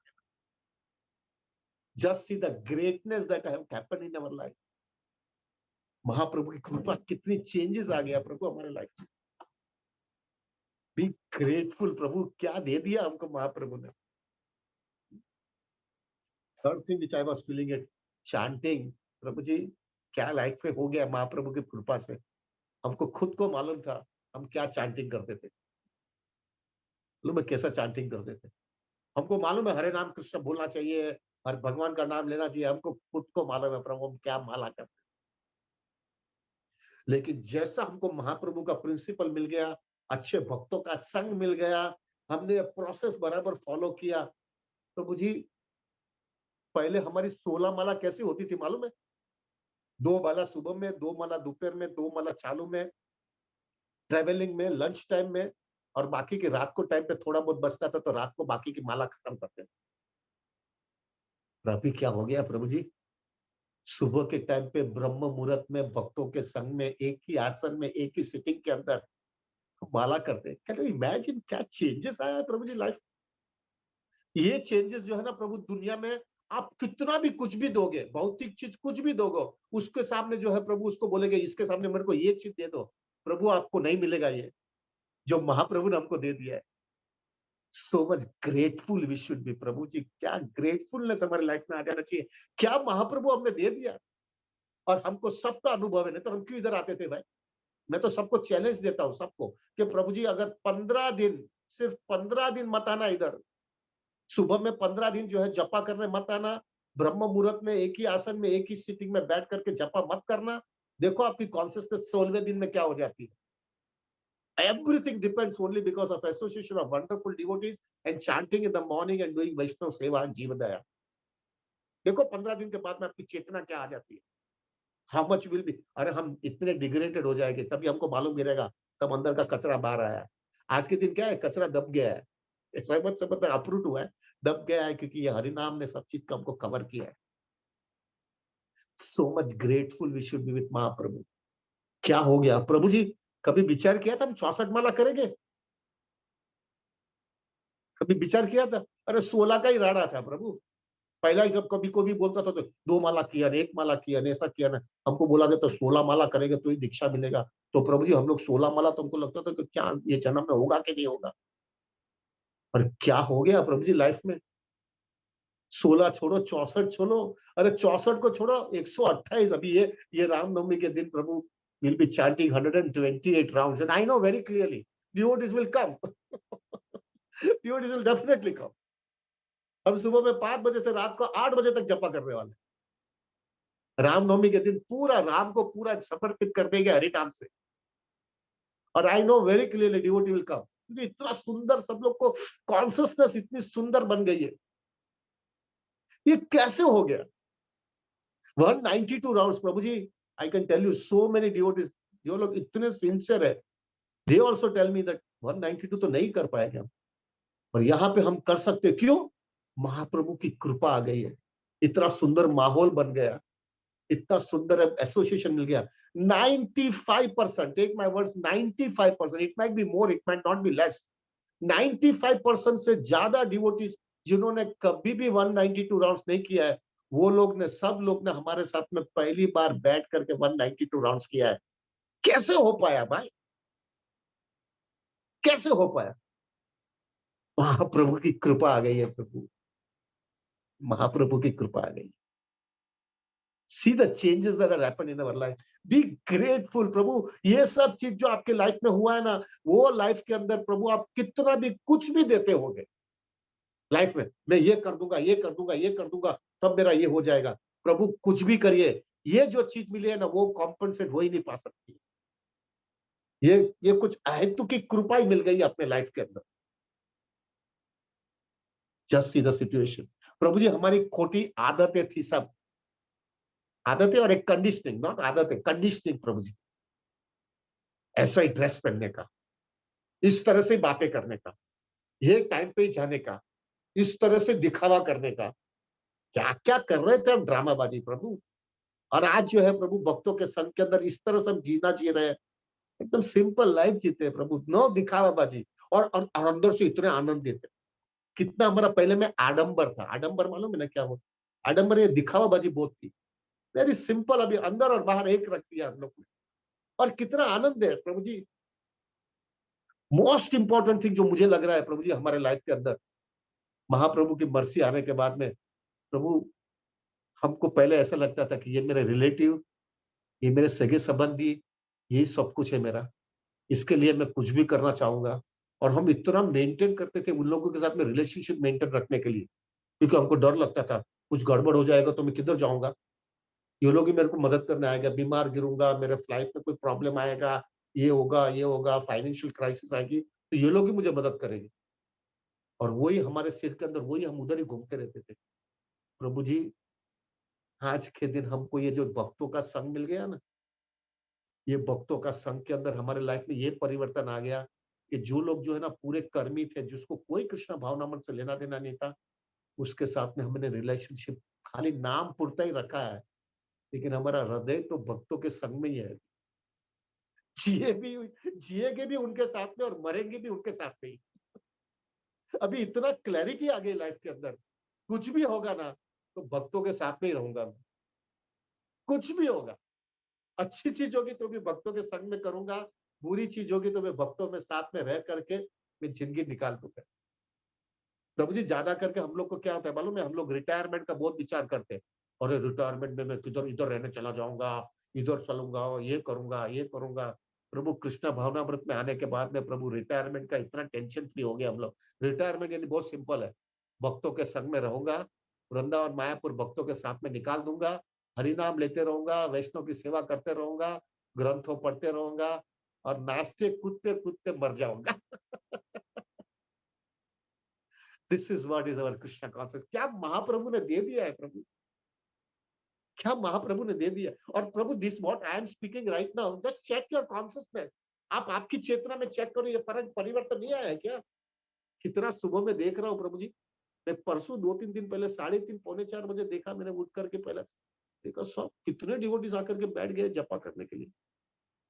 Just see the greatness that have happened in our life. Mahaprabhu की कृपा, कितनी चेंजेस आ गया प्रभु हमारे लाइफ में। बी ग्रेटफुल प्रभु, क्या दे दिया हमको महाप्रभु ने। Third thing which I was feeling it, chanting. प्रभु जी क्या लाइफ में हो गया महाप्रभु की कृपा से। हमको खुद को मालूम था हम क्या चैंटिंग करते थे, मालूम है कैसा चैंटिंग करते थे। हमको मालूम है हरे नाम कृष्ण बोलना चाहिए, हर भगवान का नाम लेना चाहिए, हमको खुद को मालूम है प्रभु हम क्या माला करते। लेकिन जैसा हमको महाप्रभु का प्रिंसिपल मिल गया, अच्छे भक्तों का संग मिल गया, हमने प्रोसेस बराबर फॉलो किया। प्रभु जी पहले हमारी 16 माला कैसी होती थी मालूम है? 2 माला सुबह में, 2 माला दोपहर में, 2 माला चालू में, ट्रेवलिंग में, लंच टाइम में, और बाकी की रात को टाइम पे थोड़ा बहुत बचता था तो रात को बाकी की माला खत्म करते थे। और अभी क्या हो गया प्रभु जी, सुबह के टाइम पे ब्रह्म मुहूर्त में भक्तों के संग में एक ही आसन में एक ही सिटिंग के अंदर माला करते। कैन यू इमेजिन क्या चेंजेस आया है प्रभु जी लाइफ। ये चेंजेस जो है ना प्रभु, दुनिया में आप कितना भी कुछ भी दोगे, भौतिक चीज कुछ भी दोगे, उसके सामने जो है प्रभु उसको बोलेंगे इसके सामने मेरे को ये चीज दे दो, प्रभु आपको नहीं मिलेगा ये जो महाप्रभु ने हमको दे दिया है। So much grateful we should be प्रभु जी, क्या ग्रेटफुलनेस हमारी लाइफ में आ जाना चाहिए। क्या महाप्रभु हमने दे दिया, और हमको सबका अनुभव है, नहीं तो हम क्यों इधर आते थे भाई। मैं तो सबको चैलेंज देता हूं सबको कि प्रभु जी अगर 15 दिन, सिर्फ 15 दिन मत आना इधर, सुबह में 15 दिन जो है जपा करने मत आना, ब्रह्म मुहूर्त में एक ही आसन में एक ही सीटिंग में बैठ करके जपा मत करना, देखो आपकी कॉन्सियसनेस 16वें दिन में क्या हो जाती है। Everything depends only because of association of wonderful devotees and chanting in the morning and doing Vaishnav Seva and Jeevadaya. देखो 15 दिन के बाद में आपकी चेतना क्या आ जाती है। हाउ मच विल बी, अरे हम इतने डिग्रेडेड हो जाएंगे तभी हमको मालूम गिरेगा तब अंदर का कचरा बाहर आया है। आज के दिन क्या है, कचरा दब गया है, सहमत से मतलब अप्रूट हुआ है, दब गया है, क्योंकि ये हरिनाम ने सब चीज का हमको कवर किया है। So much grateful we should be with Mahaprabhu. क्या हो गया प्रभु जी, कभी विचार किया था हम 64 माला करेंगे? कभी विचार किया था? अरे 16 का ही राड़ा था प्रभु। पहला ही जब कभी कोई भी बोलता था तो 2 माला किया न 1 माला किया न ऐसा किया ना, हमको बोला गया तो 16 माला करेंगे तो ही दीक्षा मिलेगा। तो प्रभु जी हम लोग 16 माला, तो हमको लगता था कि क्या ये जन्म में होगा कि नहीं होगा। और क्या हो गया प्रभु जी लाइफ में। 16 छोड़ो, 64 छोड़ो, अरे 64 को छोड़ो, 128 अभी ये रामनवमी के दिन प्रभु will be chanting 128 rounds and I know very clearly devotees will come. devotees will definitely come. हम सुबह में 5 बजे से रात को 8 बजे तक जपा करने वाले। रामनवमी के दिन पूरा राम को पूरा समर्पित कर देंगे हरि नाम से। और I know very clearly devotee will come, क्योंकि इतना सुंदर सब लोग को कॉन्सियसनेस इतनी सुंदर बन गई है। ये कैसे हो गया? 192 rounds prabhu ji, I can tell you so many devotees जो लोग इतने सिंसियर है, they also tell me that 192 तो नहीं कर पाएंगे हम, और यहाँ पे हम कर सकते। क्यों? महाप्रभु की कृपा आ गई है, इतना सुंदर माहौल बन गया, इतना सुंदर एसोसिएशन मिल गया। 95%, take my words, 95%, it might be more, it might not be less, 95% से ज्यादा डिवोटीज जिन्होंने कभी भी 192 राउंड्स नहीं किया है, वो लोग ने, सब लोग ने हमारे साथ में पहली बार बैठ करके 192 राउंड्स किया है। कैसे हो पाया भाई, कैसे हो पाया? महाप्रभु की कृपा आ गई है प्रभु, महाप्रभु की कृपा आ गई। See the changes that have happened in our life. Be grateful प्रभु। ये सब चीज जो आपके लाइफ में हुआ है ना, वो लाइफ के अंदर प्रभु आप कितना भी कुछ भी देते होंगे लाइफ में, मैं ये कर दूंगा, ये कर दूंगा, ये कर दूंगा, तब मेरा ये हो जाएगा। प्रभु कुछ भी करिए, ये जो चीज मिली है ना वो कॉम्पनसेट हो ही नहीं पा सकती। ये कुछ अहेतु की कृपा ही मिल गई अपने लाइफ के अंदर। जस्ट सी द सिचुएशन प्रभु जी, हमारी खोटी आदतें थी सब, आदतें और एक कंडीशनिंग, नॉट आदतें, कंडीशनिंग प्रभु जी। ऐसा ही ड्रेस पहनने का, इस तरह से बातें करने का, ये टाइम पे ही जाने का, इस तरह से दिखावा करने का, क्या क्या कर रहे थे हम ड्रामाबाजी प्रभु। और आज जो है प्रभु भक्तों के संग के अंदर इस तरह से हम जीना जी रहे हैं, एकदम सिंपल लाइफ जीते हैं प्रभु, नो दिखावाबाजी। और अंदर से इतने आनंदित है। कितना हमारा पहले में आडंबर था, आडंबर मालूम है ना क्या हो, आडंबर ये दिखावाबाजी बहुत थी। वेरी सिंपल, अभी अंदर और बाहर एक रख दिया हम लोग ने। और कितना आनंद है प्रभु जी। मोस्ट इंपॉर्टेंट थिंग जो मुझे लग रहा है प्रभु जी हमारे लाइफ के अंदर, महाप्रभु की मर्सी आने के बाद में प्रभु, हमको पहले ऐसा लगता था कि ये मेरे रिलेटिव, ये मेरे सगे संबंधी, यही सब कुछ है मेरा, इसके लिए मैं कुछ भी करना चाहूंगा। और हम इतना मेंटेन करते थे उन लोगों के साथ में रिलेशनशिप मेंटेन रखने के लिए, क्योंकि हमको डर लगता था कुछ गड़बड़ हो जाएगा तो मैं किधर जाऊंगा, ये लोग ही मेरे को मदद करने आएगा, बीमार गिरूंगा, मेरे फ्लाइट में कोई प्रॉब्लम आएगा, ये होगा, फाइनेंशियल क्राइसिस आएगी, तो ये लोग ही मुझे मदद करेंगे। और वही हमारे सिर के अंदर, वही हम उधर ही घूमते रहते थे प्रभु जी। आज के दिन हमको ये जो भक्तों का संग मिल गया ना, ये भक्तों का संघ के अंदर हमारे लाइफ में ये परिवर्तन आ गया कि जो लोग जो है ना पूरे कर्मी थे, जिसको कोई कृष्ण भावनामृत से लेना देना नहीं था, उसके साथ में हमने रिलेशनशिप खाली नाम पुरता ही रखा है, लेकिन हमारा हृदय तो भक्तों के संग में ही है। जिए भी, जिएंगे भी उनके साथ में और मरेंगे भी उनके साथ में ही। अभी इतना क्लैरिटी आ गई लाइफ के अंदर, कुछ भी होगा ना तो भक्तों के साथ में ही रहूंगा मैं। कुछ भी होगा, अच्छी चीज होगी तो भी भक्तों के संग में करूंगा, बुरी चीज होगी तो मैं भक्तों में साथ में रह करके मैं जिंदगी निकाल दूंगा। प्रभु जी ज्यादा करके हम लोग को क्या होता है मालूम है, हम लोग रिटायरमेंट का बहुत विचार करते हैं। अरे रिटायरमेंट में मैं किधर इधर रहने चला जाऊंगा, इधर चलूंगा, ये करूंगा, ये करूंगा। प्रभु कृष्ण भावनामृत में आने के बाद में प्रभु रिटायरमेंट का इतना टेंशन फ्री हो गया हम लोग। रिटायरमेंट यानी बहुत सिंपल है, भक्तों के संग में रहूंगा, वृंदावन मायापुर भक्तों के साथ में निकाल दूंगा, हरिनाम लेते रहूंगा, वैष्णव की सेवा करते रहूंगा, ग्रंथों पढ़ते रहूंगा, और नाचते कूदते कूदते मर जाऊंगा। This is what is our Krishna conscious. क्या महाप्रभु ने दे दिया है प्रभु, क्या महाप्रभु ने दे दिया। और प्रभु this what I am speaking right now, just check your consciousness. आप आपकी चेतना में चेक करो, ये परिवर्तन नहीं आया है क्या। कितना सुबह में देख रहा हूँ प्रभु जी, मैं परसों 2-3 दिन पहले 3:30 पौने 4 बजे देखा मैंने, उठ करके पहले देखा सब कितने डिवोटीज आकर के बैठ गए जपा करने के लिए।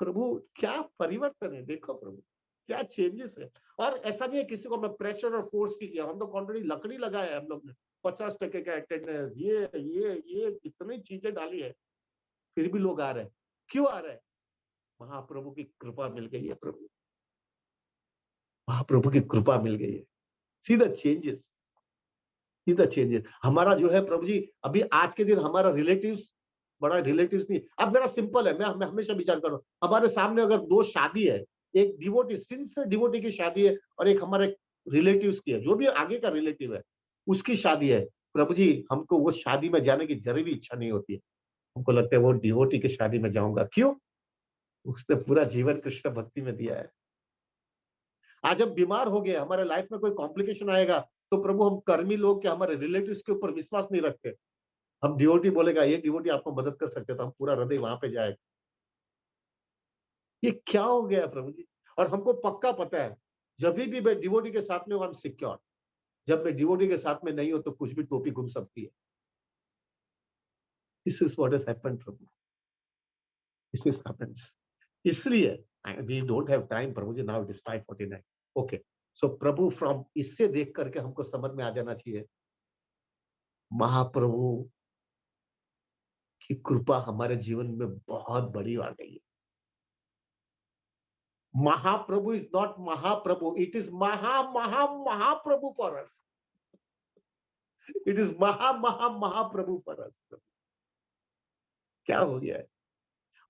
प्रभु क्या परिवर्तन है, देखो प्रभु क्या चेंजेस है। और ऐसा नहीं है किसी को मैं प्रेशर और फोर्स की किया, हम तो ऑलरेडी लकड़ी लगाया है हम लोग ने, 50% का अटेंडेंस, ये इतनी चीजें डाली है, फिर भी लोग आ रहे हैं। क्यों आ रहे हैं, महाप्रभु की कृपा मिल गई है प्रभु, महाप्रभु की कृपा मिल गई है। सी the changes, C the changes. हमारा जो है प्रभु जी, अभी आज के दिन हमारा रिलेटिव्स, बड़ा रिलेटिव्स नहीं, अब मेरा सिंपल है, मैं हमेशा विचार कर रहा हूँ, हमारे सामने अगर दो शादी है, एक डिवोटी सिंसियर डिवोटी की शादी है, और एक हमारे रिलेटिव्स की है, जो भी आगे का रिलेटिव है उसकी शादी है, प्रभु जी हमको वो शादी में जाने की जरा भी इच्छा नहीं होती है। हमको लगता है वो डिवोटी की शादी में जाऊंगा, क्यों, उसने पूरा जीवन कृष्ण भक्ति में दिया है। आज हम बीमार हो गए, हमारे लाइफ में कोई कॉम्प्लिकेशन आएगा, तो प्रभु हम कर्मी लोग के, हमारे रिलेटिव्स के ऊपर विश्वास नहीं रखते। हम डिवोटी बोलेगा ये डिवोटी आपको मदद कर सकते, तो हम पूरा हृदय वहां पे जाएगा। ये क्या हो गया प्रभु जी। और हमको पक्का पता है, जब भी मैं डिवोटी के साथ में हूं, आई एम सिक्योर। जब मैं डिवोटी के साथ में नहीं हूं तो कुछ भी टोपी घूम सकती है। This is what has happened प्रभु, दिस इज हैपेंस। इसलिए वी डोंट हैव टाइम प्रभु जी, now it is 5:49। Okay, so प्रभु फ्रॉम इससे देख करके हमको समझ में आ जाना चाहिए, महाप्रभु की कृपा हमारे जीवन में बहुत बड़ी आ गई है। Mahaprabhu is not Mahaprabhu, it is Mahaprabhu for us. It is Mahaprabhu for us. क्या हो गया है।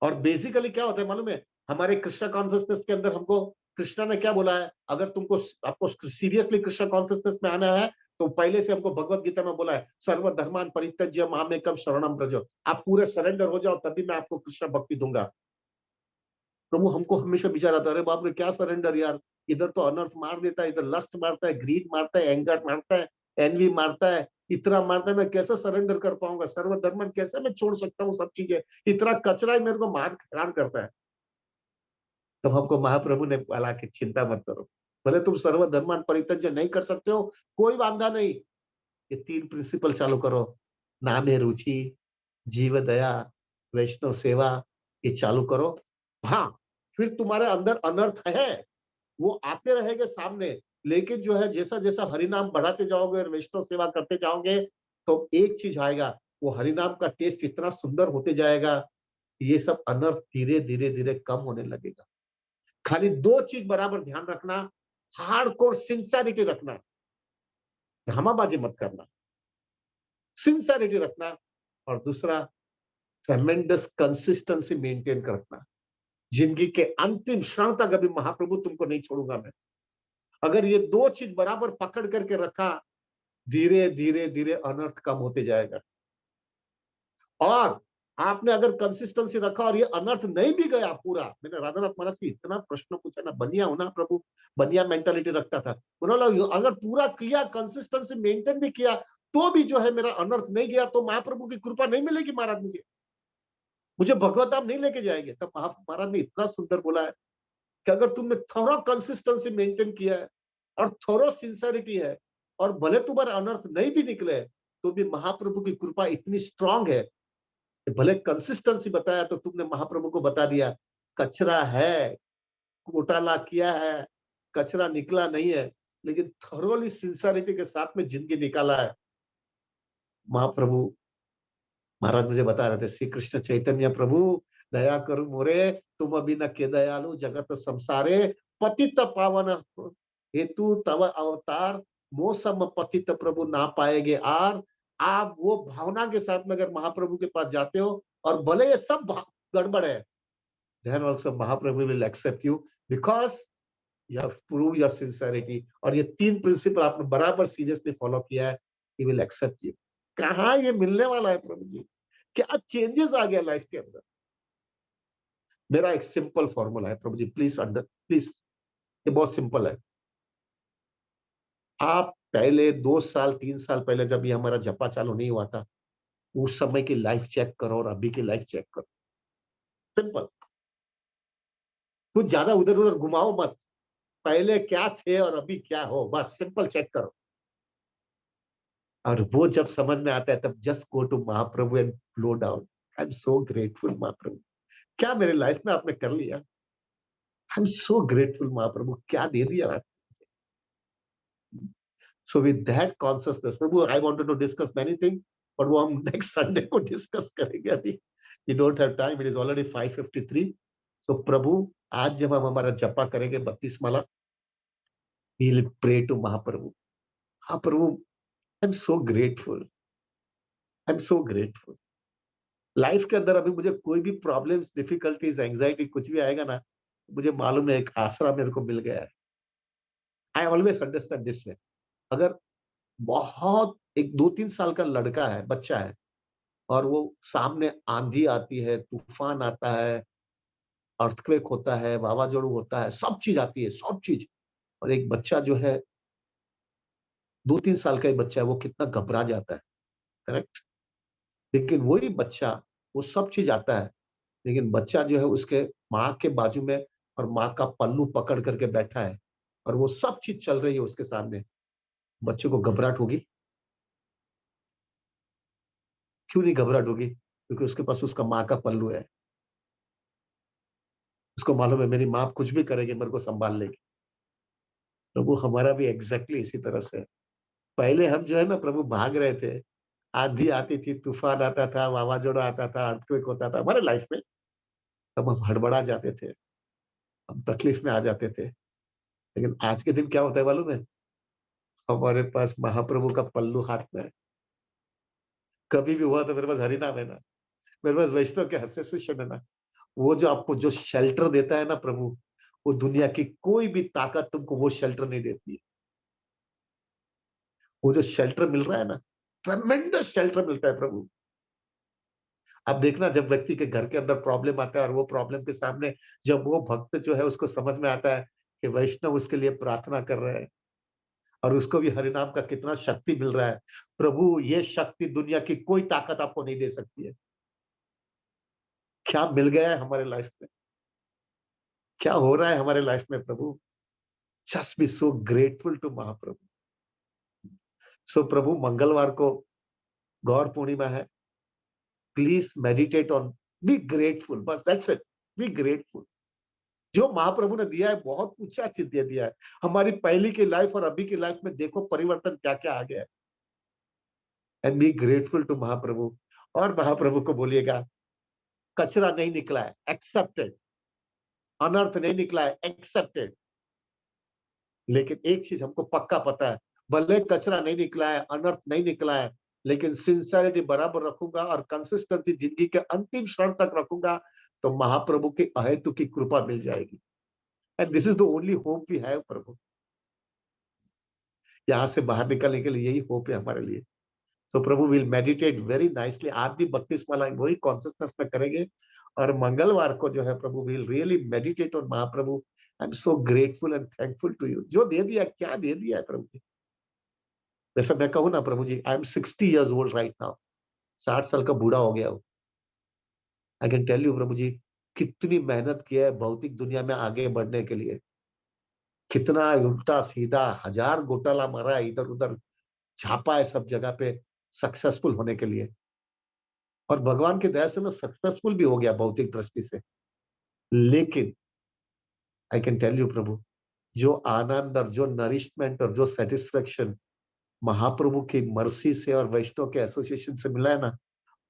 और बेसिकली क्या होता है मालूम है, हमारे कृष्ण कॉन्सियसनेस के अंदर हमको कृष्णा ने क्या बोला है, अगर तुमको आपको सीरियसली कृष्ण कॉन्सियसनेस में आना है, तो पहले से हमको भगवत गीता में बोला है, सर्व धर्मान परित्यज्य मामेकम शरणम व्रजो। आप पूरे सरेंडर हो जाओ, तभी मैं आपको कृष्ण भक्ति दूंगा। प्रभु हमको हमेशा विचार आता है, अरे बाप रे क्या सरेंडर यार, इधर तो अनर्थ मार देता है, इधर लस्ट मारता है, ग्रीड मारता है, एंगर मारता है, एनवी मारता है, इतना मारता है, मैं कैसे सरेंडर कर पाऊंगा, सर्वधर्मन कैसे मैं छोड़ सकता हूँ सब चीजें, इतना कचरा ही मेरे को मार हैरान करता है। तब हमको महाप्रभु ने बोला कि चिंता मत करो, भले तुम सर्वधर्मान परित्यज्य नहीं कर सकते हो, कोई वांधा नहीं, ये 3 प्रिंसिपल चालू करो, नाम है रुचि, जीव दया, वैष्णव सेवा, ये चालू करो। हाँ, फिर तुम्हारे अंदर अनर्थ है, वो आते रहेंगे सामने, लेकिन जो है जैसा-जैसा हरिनाम बढ़ाते जाओगे और वैष्णव सेवा करते जाओगे, तो एक चीज आएगा, वो हरिनाम का टेस्ट इतना सुंदर होते जाएगा, ये सब अनर्थ धीरे-धीरे, धीरे कम होने लगेगा। खाली 2 चीज बराबर ध्यान रखना, हार्डकोर सिंसेरिटी रखना, ड्रामाबाजी मत करना, सिंसेरिटी रखना, और दूसरा ट्रेमेंडस कंसिस्टेंसी मेंटेन रखना। जिंदगी के अंतिम क्षण तक अभी महाप्रभु तुमको नहीं छोड़ूंगा मैं। अगर ये 2 चीज बराबर पकड़ करके रखा, धीरे, धीरे, धीरे अनर्थ कम होते जाएगा। और आपने अगर कंसिस्टेंसी रखा और ये अनर्थ नहीं भी गया पूरा, मैंने राधानाथ महाराज से इतना प्रश्न पूछा ना, बनिया हूं ना प्रभु, बनिया मेंटालिटी रखता था। उन्होंने अगर पूरा किया, कंसिस्टेंसी मेंटेन भी किया, तो भी जो है मेरा अनर्थ नहीं गया, तो महाप्रभु की कृपा नहीं मिलेगी महाराज मुझे, मुझे भगवत धाम नहीं लेके जाएंगे। तब महाराज ने इतना सुंदर बोला है कि अगर तुमने थोरो कंसिस्टेंसी मेंटेन किया है और थोरो सिंसेरिटी है, और भले तुम्हारे अनर्थ नहीं भी निकले, तो भी महाप्रभु की कृपा इतनी स्ट्रांग है कि भले कंसिस्टेंसी बताया तो तुमने महाप्रभु को बता दिया, कचरा है, घोटाला किया है, कचरा निकला नहीं है, लेकिन थरोली सिंसेरिटी के साथ में जिंदगी निकाला है। महाप्रभु महाराज मुझे बता रहे थे, श्री कृष्ण चैतन्य प्रभु दया करो मोरे, तुम अभी न के दयालु जगत संसारे, पतित पावन हेतु तव अवतार, मोसम पतित प्रभु ना पाएंगे आर। आप वो भावना के साथ में अगर महाप्रभु के पास जाते हो, और भले ये सब गड़बड़ है, then also Mahaprabhu will accept you because you have proved your sincerity। और ये 3 प्रिंसिपल आपने बराबर सीरियसली फॉलो किया है, he will accept you। कहाँ ये मिलने वाला है प्रभु जी, क्या चेंजेस आ गया लाइफ के अंदर। मेरा एक सिंपल फॉर्मूला है प्रभु जी, प्लीज, ये बहुत सिंपल है। आप पहले 2 साल 3 साल पहले जब ये हमारा जपा चालू नहीं हुआ था, उस समय की लाइफ चेक करो और अभी की लाइफ चेक करो। सिंपल, कुछ ज्यादा उधर उधर घुमाओ मत, पहले क्या थे और अभी क्या हो, बस सिंपल चेक करो। और वो जब समझ में आता है, तब just go to Mahaprabhu and flow down. I am so grateful Mahaprabhu, क्या मेरे लाइफ में आपने कर लिया। आई एम सो ग्रेटफुल महाप्रभु, क्या दे दिया। So with that consciousness, Prabhu, I wanted to discuss many things, but वो हम next Sunday को discuss करेंगे। अभी we don't have time, it is already 5:53। So प्रभु, आज जब हम हमारा जपा करेंगे 32 माला, we will pray to महाप्रभु। हाँ प्रभु, I'm so grateful, I'm so grateful। Life के अंदर अभी मुझे कोई भी प्रॉब्लम्स, डिफिकल्टीज, एंजाइटी कुछ भी आएगा ना, मुझे मालूम है एक आसरा मेरे को मिल गया है। I always understand this way. अगर बहुत एक 2-3 साल का लड़का है, बच्चा है, और वो सामने आंधी आती है, तूफान आता है, अर्थक्वेक होता है, वावाजोड़ू होता है, सब चीज आती है, सब चीज। और एक बच्चा जो है, 2-3 साल का ही बच्चा है, वो कितना घबरा जाता है, करेक्ट। लेकिन वही बच्चा, वो सब चीज आता है, लेकिन बच्चा जो है उसके माँ के बाजू में, और माँ का पल्लू पकड़ करके बैठा है, और वो सब चीज चल रही है उसके सामने, बच्चे को घबराहट होगी? क्यों नहीं घबराहट होगी? क्योंकि उसके पास उसका माँ का पल्लू है। उसको मालूम है मेरी माँ कुछ भी करेगी, मेरे को संभाल लेगी। प्रभु हमारा भी एग्जैक्टली इसी तरह से है। पहले हम जो है ना प्रभु भाग रहे थे, आंधी आती थी, तूफान आता था, वावाजोड़ा आता था, अर्थक्वेक होता था हमारे लाइफ में, तब हम हड़बड़ा जाते थे, हम तकलीफ में आ जाते थे। लेकिन आज के दिन क्या होता है मालूम है? हमारे पास महाप्रभु का पल्लू हाथ में है। कभी भी हुआ तो मेरे पास हरिनाम है ना, मेरे पास वैष्णव के हस्ते सुशन है ना। वो जो आपको जो शेल्टर देता है ना प्रभु, वो दुनिया की कोई भी ताकत तुमको वो शेल्टर नहीं देती है। वो जो शेल्टर मिल रहा है ना, ट्रेमेंडस शेल्टर मिलता है प्रभु। अब देखना, जब व्यक्ति के घर के अंदर प्रॉब्लम आता है, और वो प्रॉब्लम के सामने जब वो भक्त जो है उसको समझ में आता है कि वैष्णव उसके लिए प्रार्थना कर रहे हैं, और उसको भी हरिनाम का कितना शक्ति मिल रहा है, प्रभु ये शक्ति दुनिया की कोई ताकत आपको नहीं दे सकती है। क्या मिल गया है हमारे लाइफ में, क्या हो रहा है हमारे लाइफ में प्रभु। Just be so grateful to Mahaprabhu. So प्रभु, मंगलवार को गौर पूर्णिमा है, please meditate on, be grateful, बस दैट्स इट, बी ग्रेटफुल। जो महाप्रभु ने दिया है बहुत ऊंचा चीज दे दिया है। हमारी पहली की लाइफ और अभी की लाइफ में देखो परिवर्तन क्या क्या आ गया है। एंड बी ग्रेटफुल टू महाप्रभु। और महाप्रभु को बोलिएगा कचरा नहीं निकला है, एक्सेप्टेड, अनर्थ नहीं निकला है, एक्सेप्टेड। लेकिन एक चीज हमको पक्का पता है, भले कचरा नहीं निकला है, अनर्थ नहीं निकला है, लेकिन सिंसियरिटी बराबर रखूंगा और कंसिस्टेंसी जिंदगी के अंतिम क्षण तक रखूंगा, तो महाप्रभु की अहेतु की कृपा मिल जाएगी। And this is the only hope we have प्रभु। यहाँ से बाहर निकलने के लिए यही होप है हमारे लिए। तो प्रभु विल मेडिटेट वेरी नाइसली। आज भी 32 माला वही कॉन्सियसनेस में करेंगे, और मंगलवार को जो है प्रभु will really meditate on Mahaprabhu. I am so grateful and thankful to you, जो दे दिया, क्या दे दिया है प्रभु जी। वैसे मैं कहूँ ना प्रभु जी, I am 60 years old right now, 60 साल का बूढ़ा हो गया हूँ। आई कैन टेल यू प्रभु जी, कितनी मेहनत किया है भौतिक दुनिया में आगे बढ़ने के लिए, कितना उल्टा सीधा हजार घोटाला मारा है, इधर उधर झापा है सब जगह पे सक्सेसफुल होने के लिए। और भगवान की दया से मैं सक्सेसफुल भी हो गया भौतिक दृष्टि से। लेकिन आई कैन टेल यू प्रभु, जो आनंद और जो नरिशमेंट और जो सेटिस्फेक्शन महाप्रभु की मर्सी से और वैष्णव के एसोसिएशन से मिला है ना,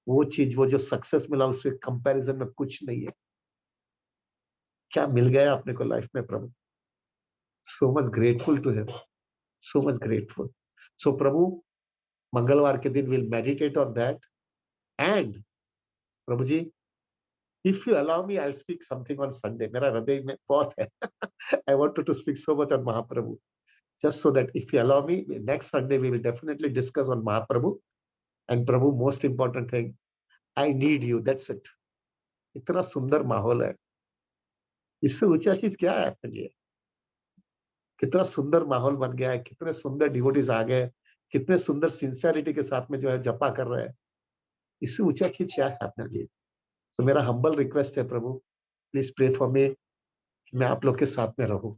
वो चीज, वो जो सक्सेस मिला उसके कंपैरिजन में कुछ नहीं है। क्या मिल गया अपने को लाइफ में प्रभु। So much grateful to him, so much grateful. So प्रभु, मंगलवार के दिन will meditate on that. And प्रभु जी, if you allow me, I speak something on Sunday. मेरा हृदय में बहुत है। I wanted to speak so much on Mahaprabhu, just so that if you allow me, next Sunday we will definitely discuss on Mahaprabhu. And Prabhu, most important thing, I need you, that's it. इतना सुंदर माहौल है, इससे ऊंचा चीज क्या है अपने लिए। कितना सुंदर माहौल बन गया है, कितने सुंदर डिवोटीज आ गए, कितने सुंदर सिंसियरिटी के साथ में जो है जपा कर रहे हैं। इससे ऊंचा चीज क्या है अपने लिए। तो मेरा हम्बल रिक्वेस्ट है प्रभु, प्लीज प्रे फॉर मी, मैं आप लोग के साथ में रहूं।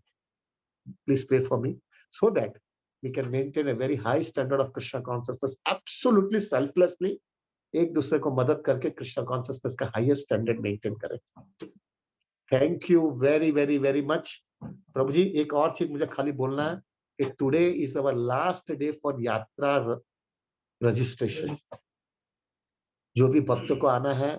Please pray for me so that we can maintain a very high standard of Krishna consciousness, absolutely selflessly, एक दूसरे को मदद करके कृष्णा कॉन्सियसनेस का हाईएस्ट स्टैंडर्ड मेंटेन करें। Thank you very very very much प्रभु जी। एक और चीज मुझे खाली बोलना है कि today is our last day for yatra registration. जो भी भक्त को आना है,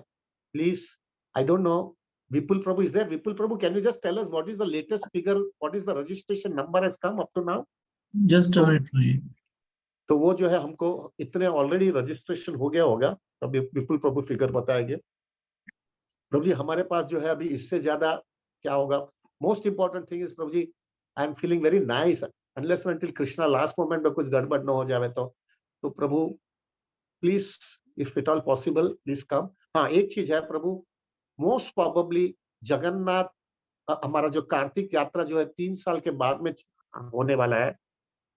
please, I don't know, Vipul Prabhu is there. Vipul Prabhu, can you just tell us what is the latest figure? What is the registration number has come up to now? Just a minute, जी। तो वो जो है हमको इतने already registration हो गया होगा, अभी विपुल प्रभु फिगर बताएंगे। प्रभु जी हमारे पास जो है अभी इससे ज्यादा क्या होगा। मोस्ट इंपॉर्टेंट थिंग इज प्रभु जी, I am feeling very nice, unless until Krishna last moment में कुछ गड़बड़ न हो जाए तो प्रभु please, if it all possible, please come. हाँ, एक चीज है प्रभु, मोस्ट प्रोबेबली जगन्नाथ, हमारा जो कार्तिक यात्रा जो है 3 साल के बाद में होने वाला है,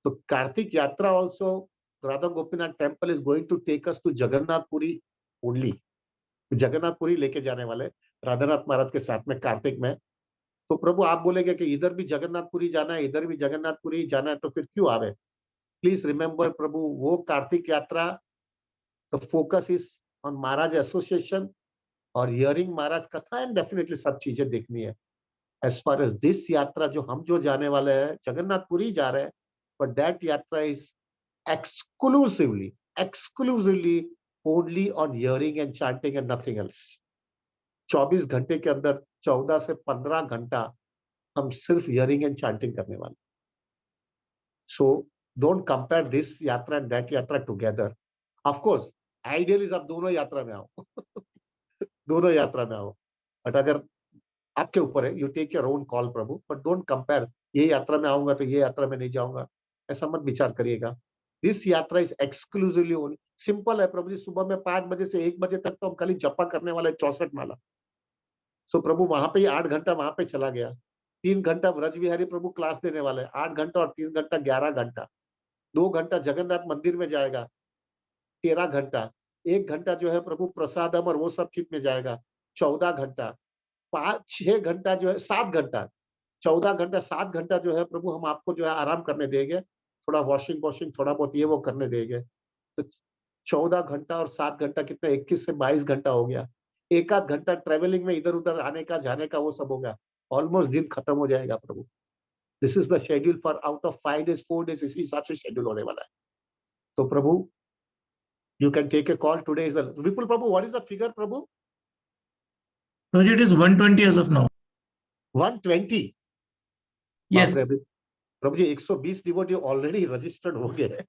तो Kartik yatra also Radha Gopinath temple is going to take us to Jagannathpuri only. Jagannathpuri लेके जाने वाले राधानाथ महाराज के साथ में कार्तिक में। तो प्रभु आप बोलेंगे कि इधर भी जगन्नाथपुरी जाना है, इधर भी जगन्नाथपुरी जाना है, तो फिर क्यों आवे। प्लीज रिमेम्बर प्रभु, वो कार्तिक यात्रा, the focus is on Maharaj association और हियरिंग महाराज कथा, एंड डेफिनेटली सब चीजें देखनी है। एज फार एज दिस यात्रा जो हम जो जाने वाले हैं, जगन्नाथपुरी जा रहे हैं, बट दैट यात्रा is exclusively only on hearing and chanting and nothing else. 24 घंटे के अंदर 14 से 15 घंटा हम सिर्फ हियरिंग एंड चैंटिंग करने वाले। सो डोंट कंपेयर दिस यात्रा एंड दैट यात्रा together. Of course ideal is आप दोनों यात्रा में आओ। दोनों यात्रा में आओ, बट अगर आपके ऊपर है, you take your own call prabhu, but don't compare, ये यात्रा में आऊंगा तो ये यात्रा में नहीं जाऊंगा, ऐसा मत विचार करिएगा। दिस यात्रा इज एक्सक्लूसिवली ओनली, सिंपल है प्रभु जी। सुबह में 5 बजे से 1 बजे तक तो हम खाली जपा करने वाले 64 माला। सो प्रभु वहां पे ही 8 घंटा वहां पे चला गया। 3 घंटा ब्रज विहारी प्रभु क्लास देने वाले, 8 घंटा और 3 घंटा 11 घंटा। 2 घंटा जगन्नाथ मंदिर में जाएगा, 13 घंटा। 1 घंटा जो है प्रभु प्रसादम और वो सब चीज में जाएगा, 14 घंटा। 5-6 घंटा जो है 7 घंटा, 14 घंटा 7 घंटा जो है प्रभु हम आपको जो है आराम करने देंगे, थोड़ा वॉशिंग थोड़ा बहुत ये वो करने देंगे। तो 14 घंटा और 7 घंटा कितना, 21 से 22 घंटा हो गया। एक आध घंटा ट्रेवलिंग में इधर उधर आने का जाने का वो सब हो गया, ऑलमोस्ट दिन खत्म हो जाएगा प्रभु। This is the schedule for out of 5 days 4 days, इसी हिसाब से शेड्यूल होने वाला है। तो प्रभु you can take a call today. Is Vipul Prabhu, what is the figure प्रभु? Prabhuji, it is 120 as of now. 120? Yes. प्रभु जी 120 डिवोटी ऑलरेडी रजिस्टर्ड हो गए।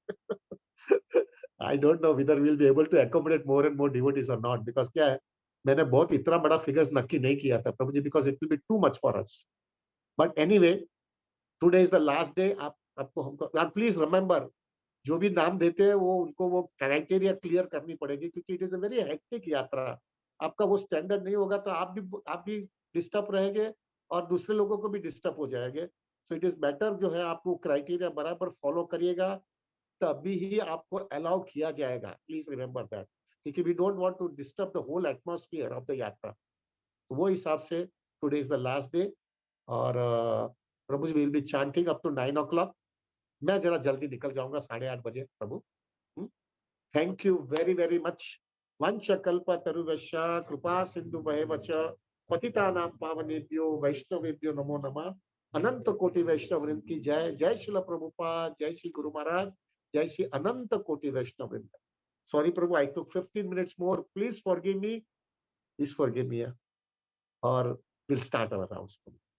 I don't know whether we'll be able to accommodate more and more devotees or not, because क्या है, मैंने बहुत इतना बड़ा फिगर्स नक्की नहीं किया था प्रभु जी, because it will be too much for us. But anyway, today is the last day. आपको हमको, and please remember, जो भी नाम देते हैं वो उनको वो क्राइटेरिया क्लियर करनी पड़ेगी, क्योंकि it is a very hectic यात्रा। आपका वो स्टैंडर्ड नहीं होगा तो आप भी डिस्टर्ब रहेंगे और दूसरे लोगों को भी डिस्टर्ब हो जाएंगे। सो इट इज बेटर जो है आप वो क्राइटेरिया बराबर फॉलो करिएगा, तभी ही आपको अलाउ किया जाएगा। प्लीज रिमेम्बर दैट, क्योंकि we don't want to disturb the whole atmosphere of the yatra. तो वो हिसाब से today is the last day, और प्रभु जी will be chanting up to 9 o'clock। मैं जरा जल्दी निकल जाऊंगा 8:30 बजे प्रभु। Thank you very very much. वंशकल्पतरुभ्यश्च कृपा सिन्धुभ्येव च पतितानां पावनेभ्यो वैष्णवेभ्यो नमो नमः। अनंत कोटि वैष्णव वृंद की जय। जय श्रील प्रभुपाद, जय श्री गुरु महाराज, जय श्री अनंत कोटि वैष्णव वृंद। Sorry Prabhu, I took 15 minutes more, please forgive मी, और विल स्टार्ट अवर हाउस।